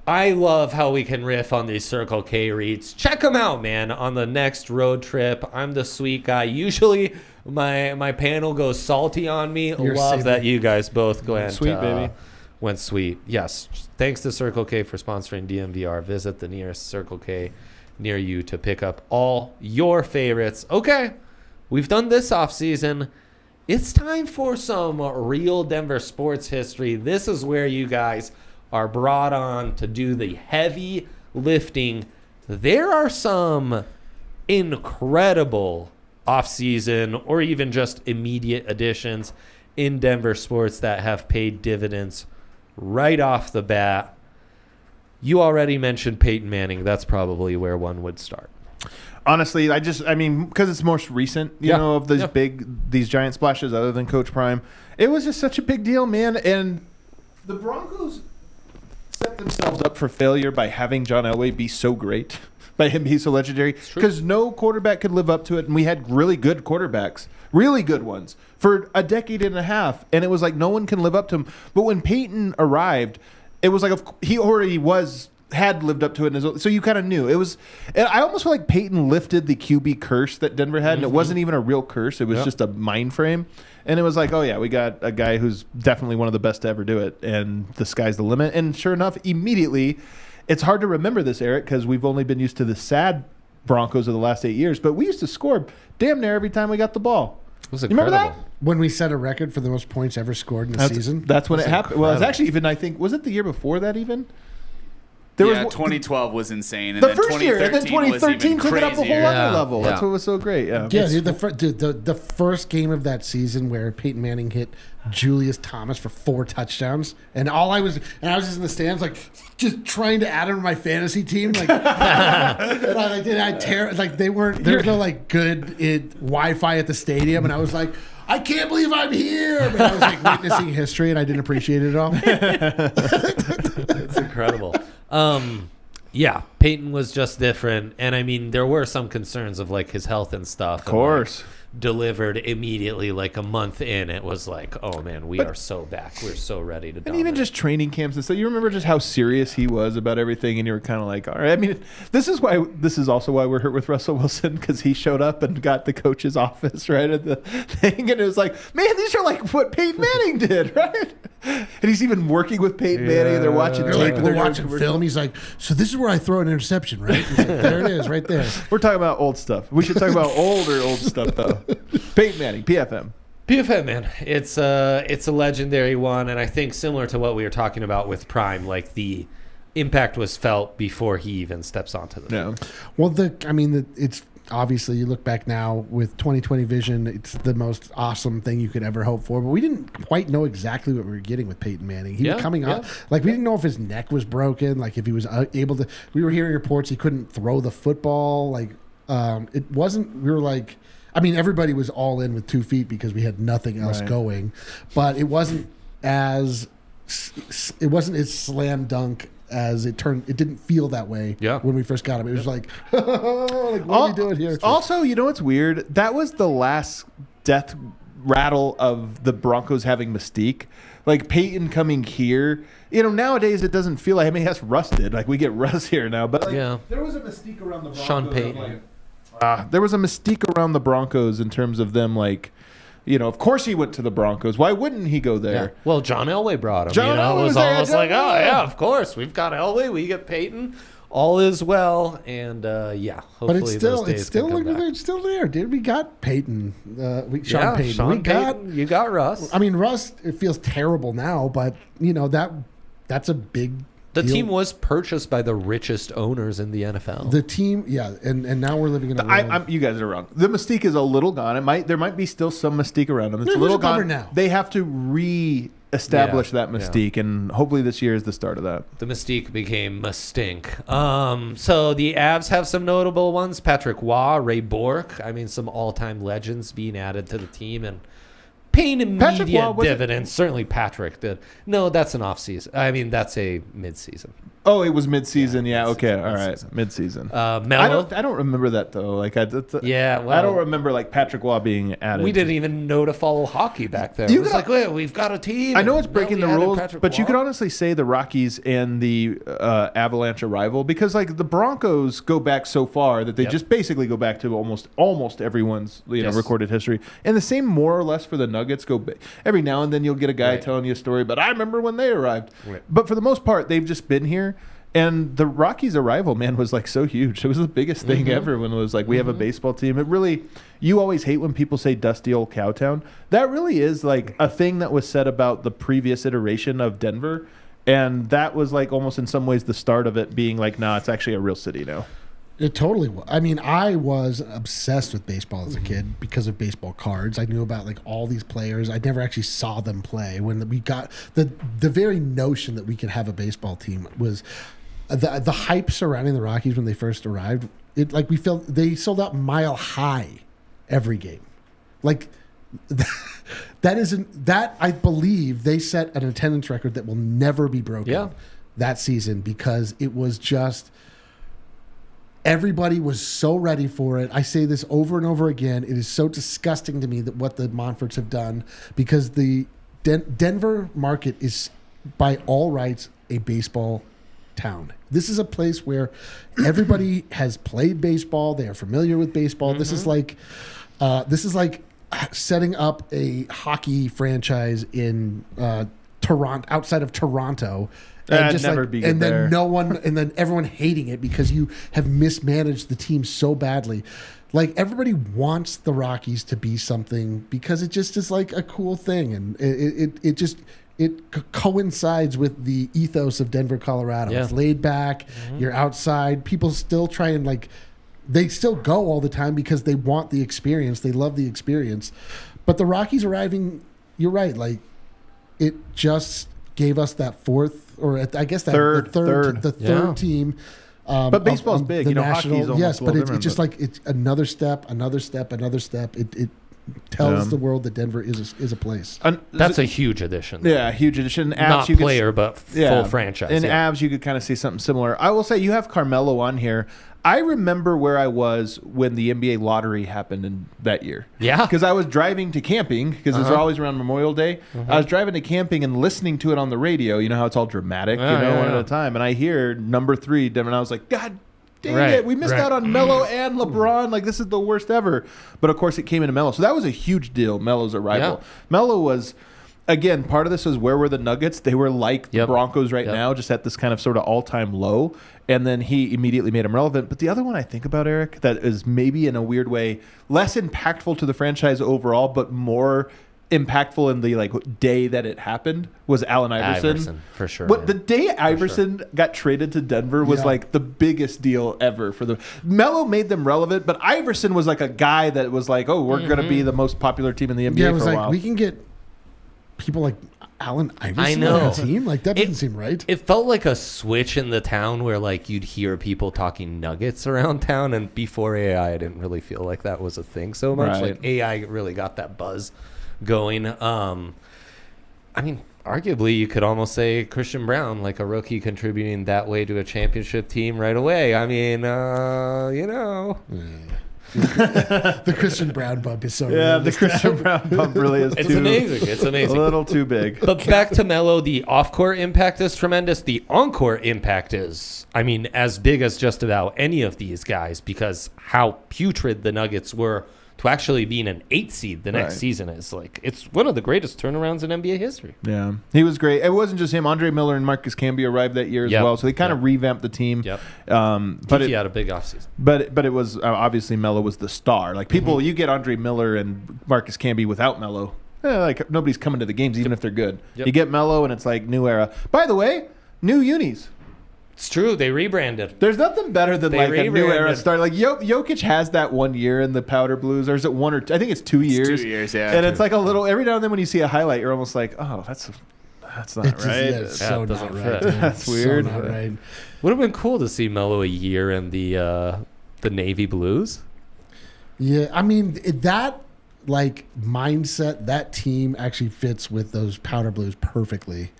I love how we can riff on these Circle K reads. Check them out, man, on the next road trip. I'm the sweet guy. Usually my panel goes salty on me. You're Love savory. that you guys both went Sweet, baby. Went sweet. Yes. Thanks to Circle K for sponsoring DNVR. Visit the nearest Circle K near you to pick up all your favorites. Okay, we've done this off season. It's time for some real Denver sports history. This is where you guys are brought on to do the heavy lifting. There are some incredible offseason or even just immediate additions in Denver sports that have paid dividends right off the bat. You already mentioned Peyton Manning. That's probably where one would start. Honestly, because it's most recent, of these giant splashes other than Coach Prime. It was just such a big deal, man. And the Broncos set themselves up for failure by having John Elway be so great. by him being so legendary, because no quarterback could live up to it, and we had really good quarterbacks, really good ones, for a decade and a half, and it was like no one can live up to him. But when Peyton arrived, it was like he already had lived up to it, so you kind of knew it was. And I almost feel like Peyton lifted the QB curse that Denver had, and it wasn't even a real curse; it was just a mind frame. And it was like, oh yeah, we got a guy who's definitely one of the best to ever do it, and the sky's the limit. And sure enough, immediately, it's hard to remember this, Eric, because we've only been used to the sad Broncos of the last 8 years, but we used to score damn near every time we got the ball. It was you remember that? When we set a record for the most points ever scored in a season? That's when it happened. Well, it was actually even, I think, was it the year before that even? There was 2012 was insane. And the then first year, and then 2013 took it up a whole other level. Yeah. That's what was so great. Yeah, the first game of that season where Peyton Manning hit Julius Thomas for 4 touchdowns, and I was just in the stands, like just trying to add him to my fantasy team, like, and there's no like good Wi-Fi at the stadium, and I was like, I can't believe I'm here. But I was like witnessing history, and I didn't appreciate it at all. It's incredible. Yeah, Peyton was just different, and I mean, there were some concerns of like his health and stuff. Of course. And, like, delivered immediately, like a month in, it was like, oh man, we are so back. We're so ready to. And even just training camps and stuff. You remember just how serious he was about everything, and you were kind of like, all right. I mean, this is also why we're hurt with Russell Wilson, because he showed up and got the coach's office right at the thing, and it was like, man, these are like what Peyton Manning did, right? And he's even working with Peyton Manning, and they're watching tape. We're watching film. He's like, so this is where I throw an interception, right? He's like, there it is, right there. We're talking about old stuff. We should talk about old stuff, though. Peyton Manning, PFM. PFM, man, it's a legendary one, and I think similar to what we were talking about with Prime, like the impact was felt before he even steps onto the field. Well, it's obviously, you look back now with 2020 vision, it's the most awesome thing you could ever hope for. But we didn't quite know exactly what we were getting with Peyton Manning. He was coming up, like we didn't know if his neck was broken, like if he was able to. We were hearing reports he couldn't throw the football. Like it wasn't. We were like. I mean, everybody was all in with 2 feet because we had nothing else going, but it wasn't as slam dunk as it turned. It didn't feel that way when we first got him. It was like, like, what are we doing here? Also, you know what's weird? That was the last death rattle of the Broncos having mystique. Like Peyton coming here, nowadays it doesn't feel like. I mean, that's rusted. Like we get rust here now, but there was a mystique around the Broncos. Sean Payton. There was a mystique around the Broncos in terms of them, like, of course he went to the Broncos. Why wouldn't he go there? Yeah. Well, John Elway brought him. John Elway was almost like, oh, yeah, of course. We've got Elway. We get Peyton. All is well. And, hopefully but it's still, those days it's still, can come back. it's still there, dude. We got Peyton. Sean Payton. Sean Payton. You got Russ. I mean, Russ, it feels terrible now, but, that's a big The team was purchased by the richest owners in the NFL. The team, and now we're living in a world. You guys are wrong. The mystique is a little gone. There might be still some mystique around them. It's a little gone now. They have to re-establish that mystique, and hopefully this year is the start of that. The mystique became Mystink. So the Avs have some notable ones: Patrick Waugh, Ray Bourque. I mean, some all-time legends being added to the team, and paying immediate dividends. Certainly Patrick did. No, that's an offseason. I mean, that's a midseason. Oh, it was midseason. Yeah, okay. All right. Midseason. Mello. I don't remember that, though. Like, I don't remember, like, Patrick Waugh being added. We didn't even know to follow hockey back then. It was like, wait, we've got a team. I know it's breaking the rules, but you could honestly say the Rockies and the Avalanche are rival, because, like, the Broncos go back so far that they just basically go back to almost everyone's recorded history. And the same more or less for the Nuggets. Every now and then you'll get a guy telling you a story, but I remember when they arrived. Right. But for the most part, they've just been here. And the Rockies' arrival, man, was like so huge. It was the biggest thing ever when it was like, we have a baseball team. It really, you always hate when people say dusty old Cowtown. That really is like a thing that was said about the previous iteration of Denver. And that was like almost in some ways the start of it being like, nah, it's actually a real city now. It totally was. I mean, I was obsessed with baseball as a kid because of baseball cards. I knew about like all these players. I never actually saw them play. When we got the very notion that we could have a baseball team was the hype surrounding the Rockies when they first arrived. It like we felt they sold out mile high every game. Like that I believe they set an attendance record that will never be broken that season, because it was just Everybody was so ready for it. I say this over and over again. It is so disgusting to me that what the Montforts have done, because the Denver market is, by all rights, a baseball town. This is a place where everybody has played baseball. They are familiar with baseball. This is like setting up a hockey franchise in Toronto, outside of Toronto. And then everyone hating it because you have mismanaged the team so badly. Like, everybody wants the Rockies to be something because it just is like a cool thing, and it coincides with the ethos of Denver, Colorado. Yeah. It's laid back. You're outside. People still try and they still go all the time because they want the experience. They love the experience. But the Rockies arriving, you're right. Like, it just gave us that fourth, or I guess that third team. But baseball's big. Hockey's almost yes, a but little it's different, just like it's another step. It tells the world that Denver is a place. That's a huge addition. Yeah, huge addition. Not player, but full franchise. In Avs, you could kind of see something similar. I will say, you have Carmelo on here. I remember where I was when the NBA lottery happened in that year. Yeah. Because I was driving to camping, because it's always around Memorial Day. I was driving to camping and listening to it on the radio. You know how it's all dramatic, one at a time. And I hear number 3, Denver, and I was like, God dang it, we missed out on Melo and LeBron. Like, this is the worst ever. But, of course, it came into Melo. So that was a huge deal, Melo's arrival. Yeah. Melo was... Again, part of this is, where were the Nuggets? They were like the Broncos right now, just at this kind of sort of all-time low. And then he immediately made him relevant. But the other one I think about, Eric, that is maybe in a weird way less impactful to the franchise overall, but more impactful in the day that it happened, was Allen Iverson. For sure. But the day Iverson got traded to Denver was the biggest deal ever for the... Melo made them relevant, but Iverson was like a guy that was like, oh, we're going to be the most popular team in the NBA for a while. We can get people like Allen Iverson on the team? Like, that doesn't seem right. It felt like a switch in the town where, you'd hear people talking Nuggets around town, and before AI, I didn't really feel like that was a thing so much. Right. Like, AI really got that buzz going. I mean, arguably, you could almost say Christian Brown, like a rookie contributing that way to a championship team right away. I mean, The Christian Brown bump is so the Christian Brown bump really is It's amazing. It's amazing. A little too big. But back to Melo, the off-court impact is tremendous. The on-court impact is, as big as just about any of these guys, because how putrid the Nuggets were to actually being an 8 seed the next season is it's one of the greatest turnarounds in NBA history. Yeah, he was great. It wasn't just him. Andre Miller and Marcus Camby arrived that year as well, so they kind of revamped the team. Yep. But he had a big offseason. But it was obviously Melo was the star. Like, people, you get Andre Miller and Marcus Camby without Melo, nobody's coming to the games even if they're good. Yep. You get Melo and it's like new era. By the way, new unis. It's true. They rebranded. There's nothing better than a new era start. Like, Jokic has that 1 year in the powder blues, or is it 1 or 2? I think it's 2 years. It's 2 years, yeah. And it's like a little, every now and then when you see a highlight, you're almost like, oh, that's not right. It's so it doesn't not fit. right. That's weird. So not right. Would have been cool to see Melo a year in the Navy Blues. Yeah, that mindset, that team actually fits with those powder blues perfectly,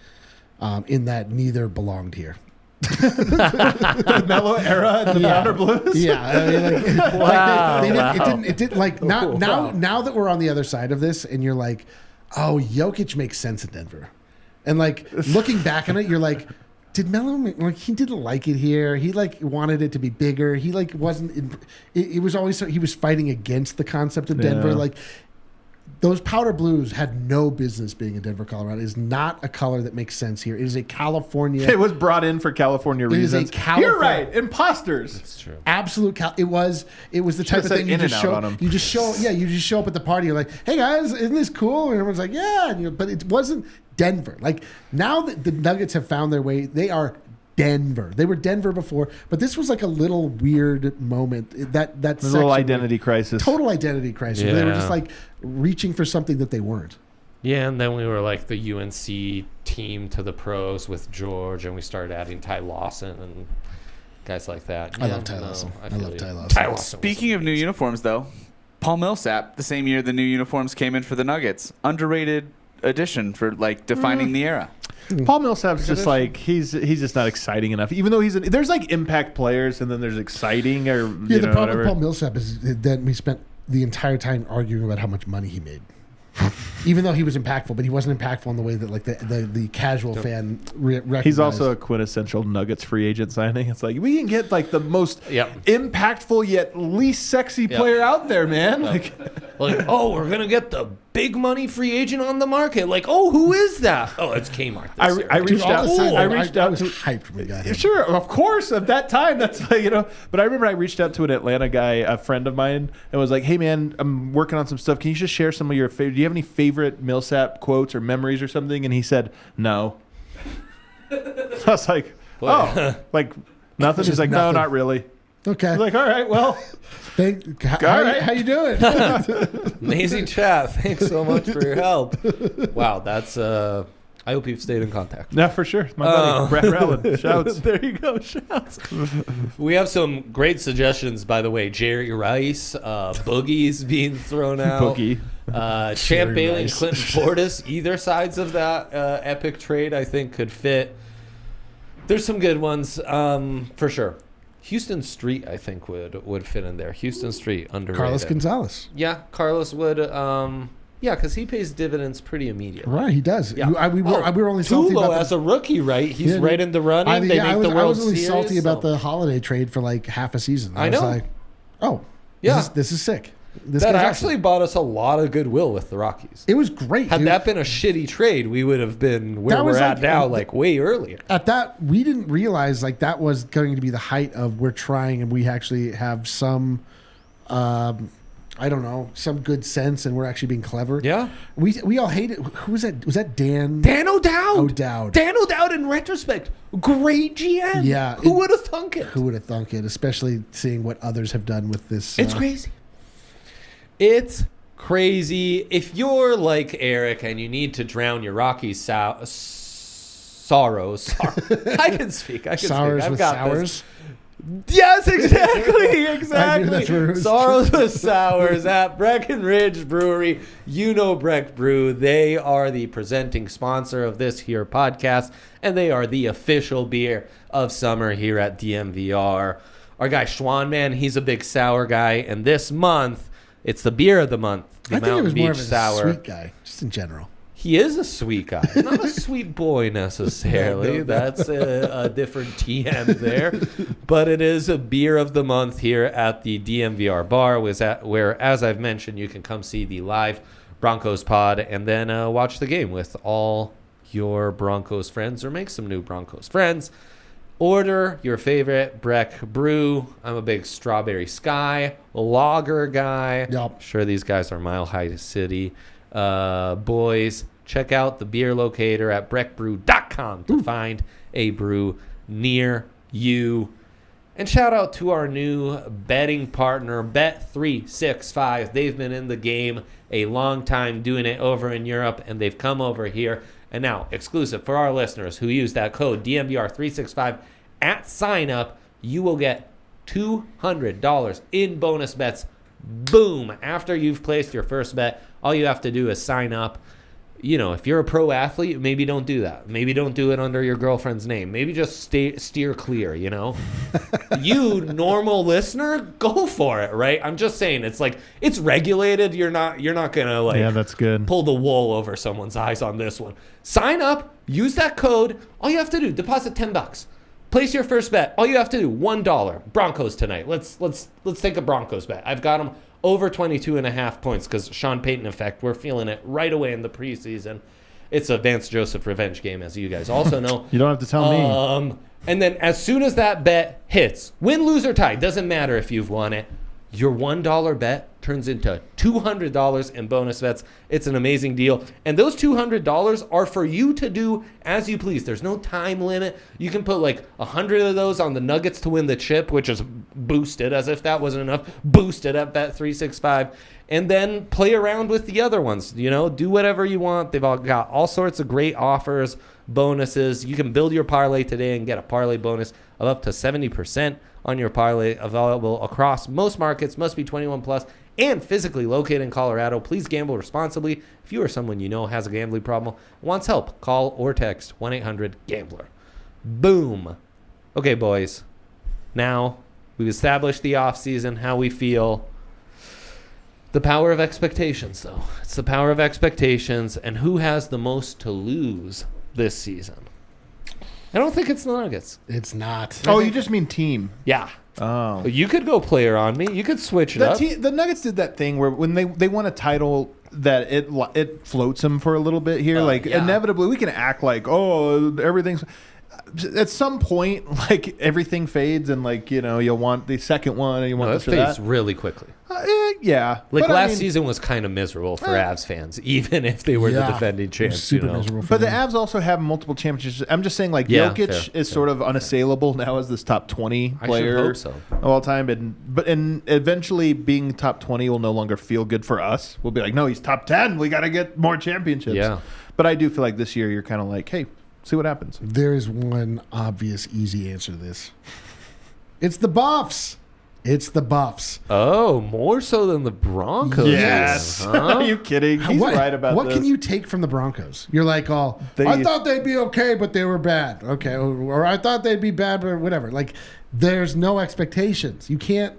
in that neither belonged here. The Melo era and the powder blues. Yeah, Wow. It didn't now that we're on the other side of this, and you're like, oh, Jokic makes sense in Denver, and looking back on it, you're like, did Melo he didn't like it here? He wanted it to be bigger. He wasn't. It was always he was fighting against the concept of Denver. Yeah. Those powder blues had no business being in Denver, Colorado. It is not a color that makes sense here. It is a California. It was brought in for California reasons. You're right. Imposters. That's true. Absolute. It was the type of thing you just show. You just show up at the party. You're like, hey guys, isn't this cool? And everyone's like, yeah. But it wasn't Denver. Now that the Nuggets have found their way, they are Denver. They were Denver before, but this was a little weird moment. That a little identity crisis. Total identity crisis. Yeah. Where they were just reaching for something that they weren't. Yeah, and then we were the UNC team to the pros with George, and we started adding Ty Lawson and guys like that. I love Ty Lawson. I love Ty Lawson. Ty Lawson. Speaking of new uniforms, though, Paul Millsap, the same year the new uniforms came in for the Nuggets, underrated addition for defining the era. Paul Millsap's just like he's just not exciting enough. Even though there's like impact players and then there's exciting or Yeah, the problem whatever. with Paul Millsap is that we spent the entire time arguing about how much money he made. Even though he was impactful, but he wasn't impactful in the way that like the casual fan recognized. He's also a quintessential Nuggets free agent signing. It's like we can get like the most impactful yet least sexy player out there, man. Like, oh, we're gonna get the big money free agent on the market. Like, oh, who is that? Oh, it's Kmart. I reached out. I was hyped when we got him. Sure, of course. At that time, that's But I remember I reached out to an Atlanta guy, a friend of mine, and was like, "Hey, man, I'm working on some stuff. Can you just share some of your favorite? Do you have any favorite Millsap quotes or memories or something?" And he said, "No." I was like, "Oh, like nothing." He's like, "No, not really." Okay. I was like, "All right, well." How you doing? Amazing chat. Thanks so much for your help. Wow, that's I hope you've stayed in contact. Yeah, for sure. My buddy Brad Rowland. Shouts. There you go. Shouts. We have some great suggestions, by the way. Jerry Rice, Boogie's being thrown out. Boogie. Champ Bailey and Clinton Portis. Either sides of that epic trade, I think, could fit. There's some good ones, for sure. Houston Street, I think, would fit in there. Houston Street, underrated. Carlos Gonzalez. Yeah, Carlos would. Because he pays dividends pretty immediately. Right, he does. Yeah. We were only salty Tulo about as a rookie, right? He's right in the running. I was only salty about the Holiday trade for like half a season. I was like, oh, yeah, this is sick. That actually bought us a lot of goodwill with the Rockies. It was great. Had that been a shitty trade, we would have been where we're at now, like way earlier. At that, we didn't realize like that was going to be the height of we're trying and we actually have some, I don't know, some good sense and we're actually being clever. Yeah. We all hated. Who was that? Was that Dan? Dan O'Dowd. O'Dowd. Dan O'Dowd, in retrospect, great GM. Yeah. Who would have thunk it? Who would have thunk it? Especially seeing what others have done with this. It's crazy. It's crazy. If you're like Eric and you need to drown your Rockies sorrows. I can speak. I've got sours. This. Yes, exactly. Sorrows with sours at Breckenridge Brewery. You know Breck Brew. They are the presenting sponsor of this here podcast, and they are the official beer of summer here at DNVR. Our guy Schwan, man, he's a big sour guy, and this month it's the beer of the month. The I think it was Mountain more of Beach a Sour. sweet guy, just in general. He is a sweet guy, not a sweet boy necessarily. No. That's a different TM there. But it is a beer of the month here at the DNVR bar, where, as I've mentioned, you can come see the live Broncos pod and then watch the game with all your Broncos friends or make some new Broncos friends. Order your favorite Breck brew. I'm a big Strawberry Sky lager guy. Yep. Sure, these guys are Mile High City boys. Check out the beer locator at breckbrew.com to find a brew near you. And shout out to our new betting partner, Bet365. They've been in the game a long time, doing it over in Europe, and they've come over here. And now, exclusive for our listeners who use that code DNVR365 at sign up, you will get $200 in bonus bets. Boom! After you've placed your first bet, all you have to do is sign up. You know, if you're a pro athlete, maybe don't do that. Maybe don't do it under your girlfriend's name. Maybe just steer clear, you know? You, normal listener, go for it, right? I'm just saying, it's like, it's regulated. You're not going to, like, yeah, that's good. Pull the wool over someone's eyes on this one. Sign up, use that code. All you have to do, deposit $10. Place your first bet. All you have to do, $1. Broncos tonight. Let's take a Broncos bet. I've got them over 22.5 points because Sean Payton effect. We're feeling it right away in the preseason. It's a Vance Joseph revenge game, as you guys also know. You don't have to tell me. And then as soon as that bet hits, win, lose, or tie, doesn't matter if you've won it, your $1 bet turns into $200 in bonus bets. It's an amazing deal. And those $200 are for you to do as you please. There's no time limit. You can put like 100 of those on the Nuggets to win the chip, which is boosted, as if that wasn't enough, boosted at Bet365. And then play around with the other ones. You know, do whatever you want. They've all got all sorts of great offers, bonuses. You can build your parlay today and get a parlay bonus of up to 70% on your parlay, available across most markets. Must be 21 plus and physically located in Colorado. Please gamble responsibly. If you or someone you know has a gambling problem, wants help, call or text 1-800-GAMBLER. Boom. Okay, boys. Now we've established the offseason, how we feel. The power of expectations, though. It's the power of expectations and who has the most to lose this season. I don't think it's the Nuggets. It's not. Oh, you just mean team. Yeah. Oh. You could go player on me. You could switch it up. The Nuggets did that thing where when they won a title that it floats them for a little bit here. Inevitably, we can act like, oh, everything's... At some point, like, everything fades and, like, you'll want the second one and you want this or that. It fades really quickly. Yeah. Like, last season was kind of miserable for Avs fans, even if they were the defending champs. Super miserable for But the them. Avs also have multiple championships. I'm just saying, like, Jokic is sort of unassailable now as this top 20 player I should hope so. of all time. And eventually being top 20 will no longer feel good for us. We'll be like, no, he's top 10. We got to get more championships. Yeah. But I do feel like this year you're kind of like, hey, see what happens. There is one obvious, easy answer to this. It's the Buffs. It's the Buffs. Oh, more so than the Broncos. Yes. Huh? Are you kidding? He's right about what this. Can you take from the Broncos? You're like, I thought they'd be okay, but they were bad. Okay. Or I thought they'd be bad, but whatever. Like, there's no expectations. You can't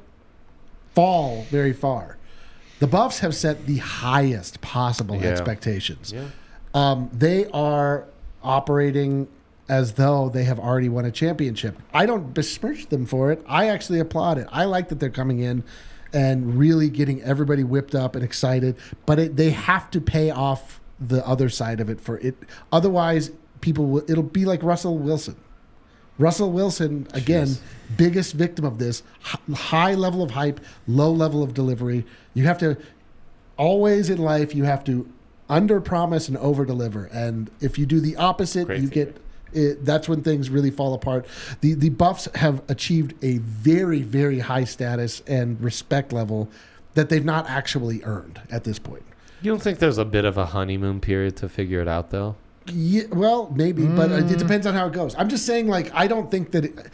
fall very far. The Buffs have set the highest possible expectations. Yeah. They are operating as though they have already won a championship. I don't besmirch them for it. I actually applaud it. I like that they're coming in and really getting everybody whipped up and excited, but they have to pay off the other side of it for it. Otherwise, it'll be like Russell Wilson. Russell Wilson, again, biggest victim of this. High level of hype, low level of delivery. You have to, always in life, you have to under-promise and over-deliver. And if you do the opposite, you get... that's when things really fall apart. The Buffs have achieved a very, very high status and respect level that they've not actually earned at this point. You don't think there's a bit of a honeymoon period to figure it out, though? Yeah, well, maybe, but it depends on how it goes. I'm just saying, like, I don't think that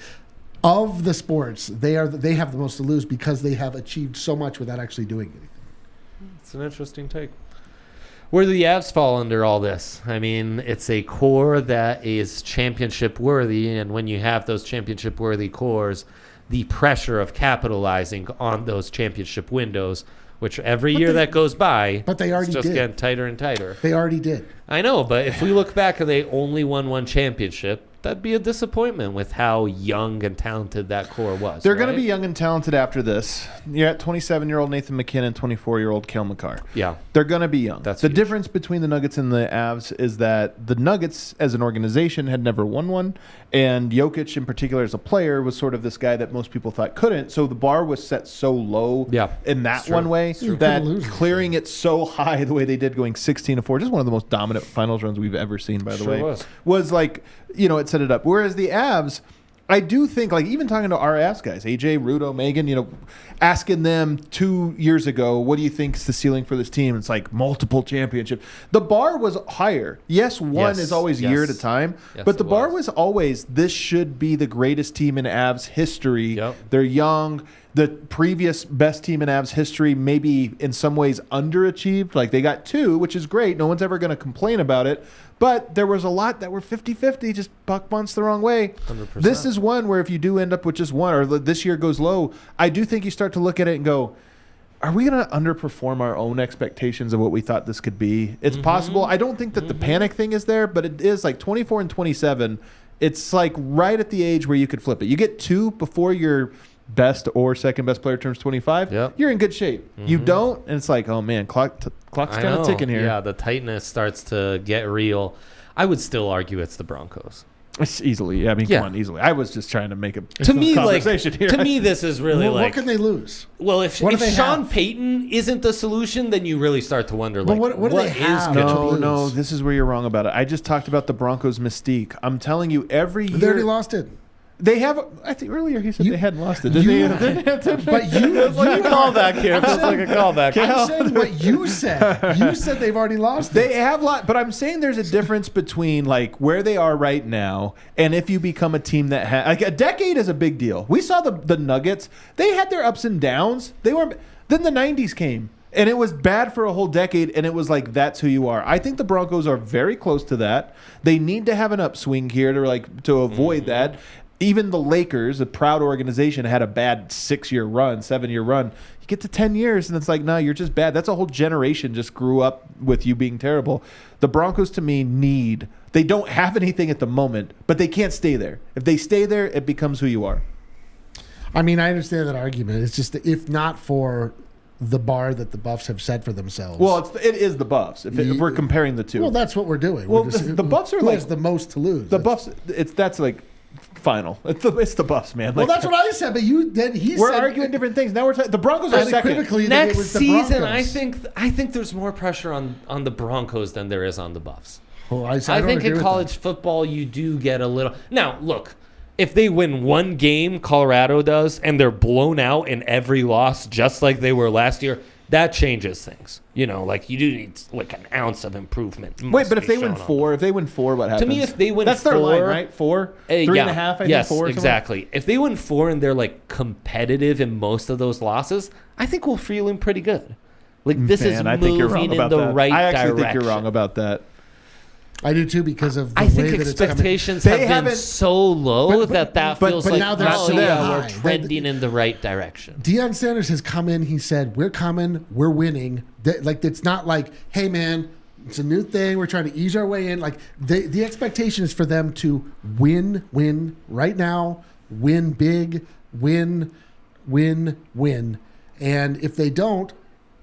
of the sports, they have the most to lose because they have achieved so much without actually doing anything. It's an interesting take. Where do the Avs fall under all this? I mean, it's a core that is championship worthy, and when you have those championship worthy cores, the pressure of capitalizing on those championship windows, which every year that goes by, but they already it's just did. getting tighter and tighter. They already did. I know, but if we look back and they only won one championship, that'd be a disappointment with how young and talented that core was. They're going to be young and talented after this. You're at 27-year-old Nathan McKinnon, 24-year-old Cale Makar. Yeah. They're going to be young. That's the huge. difference between the Nuggets and the Avs is that the Nuggets as an organization had never won one, and Jokic in particular as a player was sort of this guy that most people thought couldn't. So the bar was set so low in that one way that clearing it so high the way they did, going 16-4, just one of the most dominant finals runs we've ever seen, by the way, was like, it set it up. Whereas the Avs, I do think, like, even talking to our Avs guys, AJ, Rudo, Megan, asking them 2 years ago, what do you think is the ceiling for this team? It's like multiple championships. The bar was higher. Yes, one is always a year at a time, but the bar was always, this should be the greatest team in Avs history. They're young. The previous best team in Avs history maybe in some ways underachieved. Like, they got 2, which is great. No one's ever going to complain about it. But there was a lot that were 50-50, just buck bunts the wrong way. 100%. This is one where if you do end up with just one, or this year goes low, I do think you start to look at it and go, are we going to underperform our own expectations of what we thought this could be? It's possible. I don't think that the panic thing is there, but it is like 24 and 27. It's like right at the age where you could flip it. You get 2 before your best or second best player turns 25, you're in good shape. You don't, and it's like, oh man, clock's kind of ticking here. Yeah, the tightness starts to get real. I would still argue it's the Broncos. It's easily. I mean, come on, easily. I was just trying to make a conversation here. To me, this is really what can they lose? Well, if Sean Payton isn't the solution, then you really start to wonder, like, what do they have? No, this is where you're wrong about it. I just talked about the Broncos' mystique. I'm telling you, every year they already lost it. They have. I think earlier he said they hadn't lost it. But you it's like a callback here. It's like a callback. I'm saying what you said. You said they've already lost. They have lost, but I'm saying there's a difference between like where they are right now and if you become a team that has like a decade is a big deal. We saw the Nuggets. They had their ups and downs. They were. Then the 90s came. And it was bad for a whole decade, and it was like, that's who you are. I think the Broncos are very close to that. They need to have an upswing here to avoid that. Even the Lakers, a proud organization, had a bad 7-year run. You get to 10 years, and it's like, no, you're just bad. That's a whole generation just grew up with you being terrible. The Broncos, to me, they don't have anything at the moment, but they can't stay there. If they stay there, it becomes who you are. I mean, I understand that argument. It's just that if not for the bar that the Buffs have set for themselves. Well, it is the Buffs if we're comparing the two. Well, that's what we're doing. Well, the Buffs are who like has the most to lose. The Buffs. That's like final. It's the Buffs, man. Well, like, that's what I said. But we're arguing different things. Now the Broncos are second. Next season, I think there's more pressure on the Broncos than there is on the Buffs. Well, I think in college football you do get a little. Now, look. If they win one game, Colorado does, and they're blown out in every loss, just like they were last year, that changes things. You do need like an ounce of improvement. Wait, but if they win four, what happens? To me, if they win that's four, their line, right? 4, 3.5, I think 4. Exactly. If they win 4 and they're like competitive in most of those losses, I think we're feeling pretty good. Like this is moving in the right direction. I actually think you're wrong about that. I do too because of the I way think that expectations have been so low that feels like now they're so high. We're trending in the right direction. Deion Sanders has come in. He said, "We're coming. We're winning." Like it's not like, "Hey man, it's a new thing. We're trying to ease our way in." Like the expectation is for them to win right now, win big, win. And if they don't,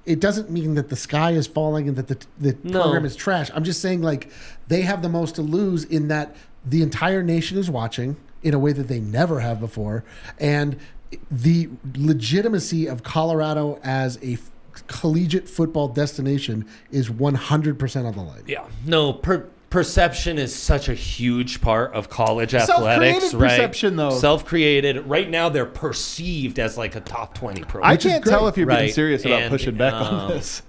it doesn't mean that the sky is falling and that the program is trash. I'm just saying, like, they have the most to lose in that the entire nation is watching in a way that they never have before. And the legitimacy of Colorado as a collegiate football destination is 100% on the line. Yeah. No, perception is such a huge part of college athletics, Self-created right? perception, though. Self-created. Right now, they're perceived as like a top 20 program. I can't tell if you're being right? serious about pushing back on this.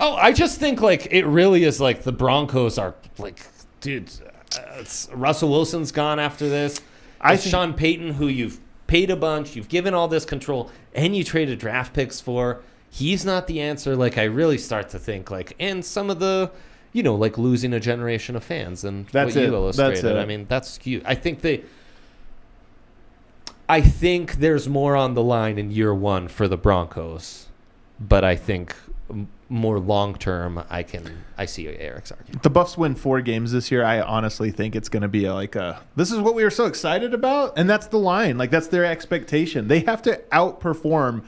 I just think like it really is like the Broncos are like, dude, Russell Wilson's gone after this. Sean Payton, who you've paid a bunch, you've given all this control, and you traded draft picks for. He's not the answer. Like I really start to think like, and some of the. Like losing a generation of fans and that's what you illustrated. I mean, that's cute. I think there's more on the line in year one for the Broncos, but I think more long term, I see Eric's argument. If the Buffs win 4 games this year, I honestly think it's going to be this is what we were so excited about, and that's the line. Like that's their expectation. They have to outperform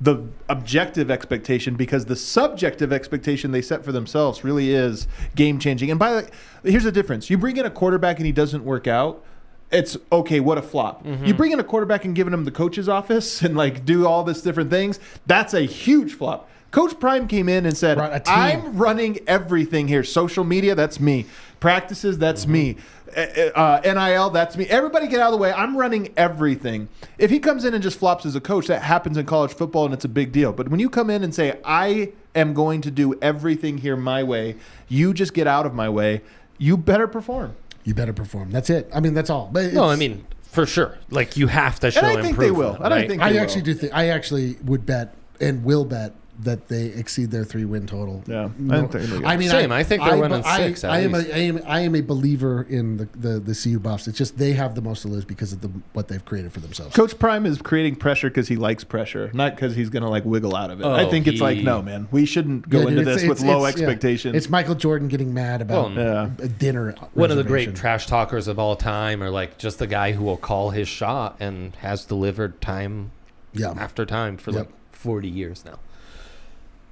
the objective expectation because the subjective expectation they set for themselves really is game-changing. And here's the difference. You bring in a quarterback and he doesn't work out, it's okay, what a flop. Mm-hmm. You bring in a quarterback and giving him the coach's office and like do all this different things, that's a huge flop. Coach Prime came in and said, I'm running everything here. Social media, that's me. Practices, that's me. NIL, that's me. Everybody get out of the way. I'm running everything. If he comes in and just flops as a coach, that happens in college football and it's a big deal. But when you come in and say, I am going to do everything here my way, you just get out of my way, you better perform. You better perform. That's it. I mean, that's all. But for sure. Like you have to show improvement. And I think they will. Right? I actually would bet and will bet that they exceed their 3-win total. Yeah, same. I think they're winning 6. I am a believer in the CU Buffs. It's just they have the most to lose because of what they've created for themselves. Coach Prime is creating pressure because he likes pressure, not because he's going to like wiggle out of it. I think it's like, no, man, we shouldn't go into this with low expectations. It's Michael Jordan getting mad about a dinner. One of the great trash talkers of all time, or like just the guy who will call his shot and has delivered time after time for like 40 years now.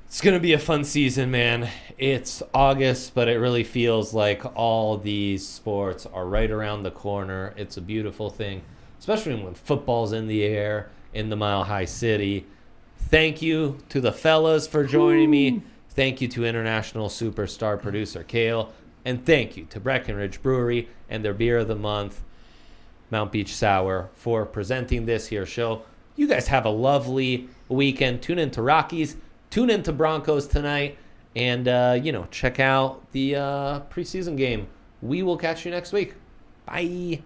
It's going to be a fun season, man. It's August, but it really feels like all these sports are right around the corner. It's a beautiful thing, especially when football's in the air in the Mile High City. Thank you to the fellas for joining me. Thank you to international superstar producer Kale. And thank you to Breckenridge Brewery and their beer of the month, Mount Beach Sour, for presenting this here show. You guys have a lovely weekend. Tune into Rockies. Tune into Broncos tonight and, check out the preseason game. We will catch you next week. Bye.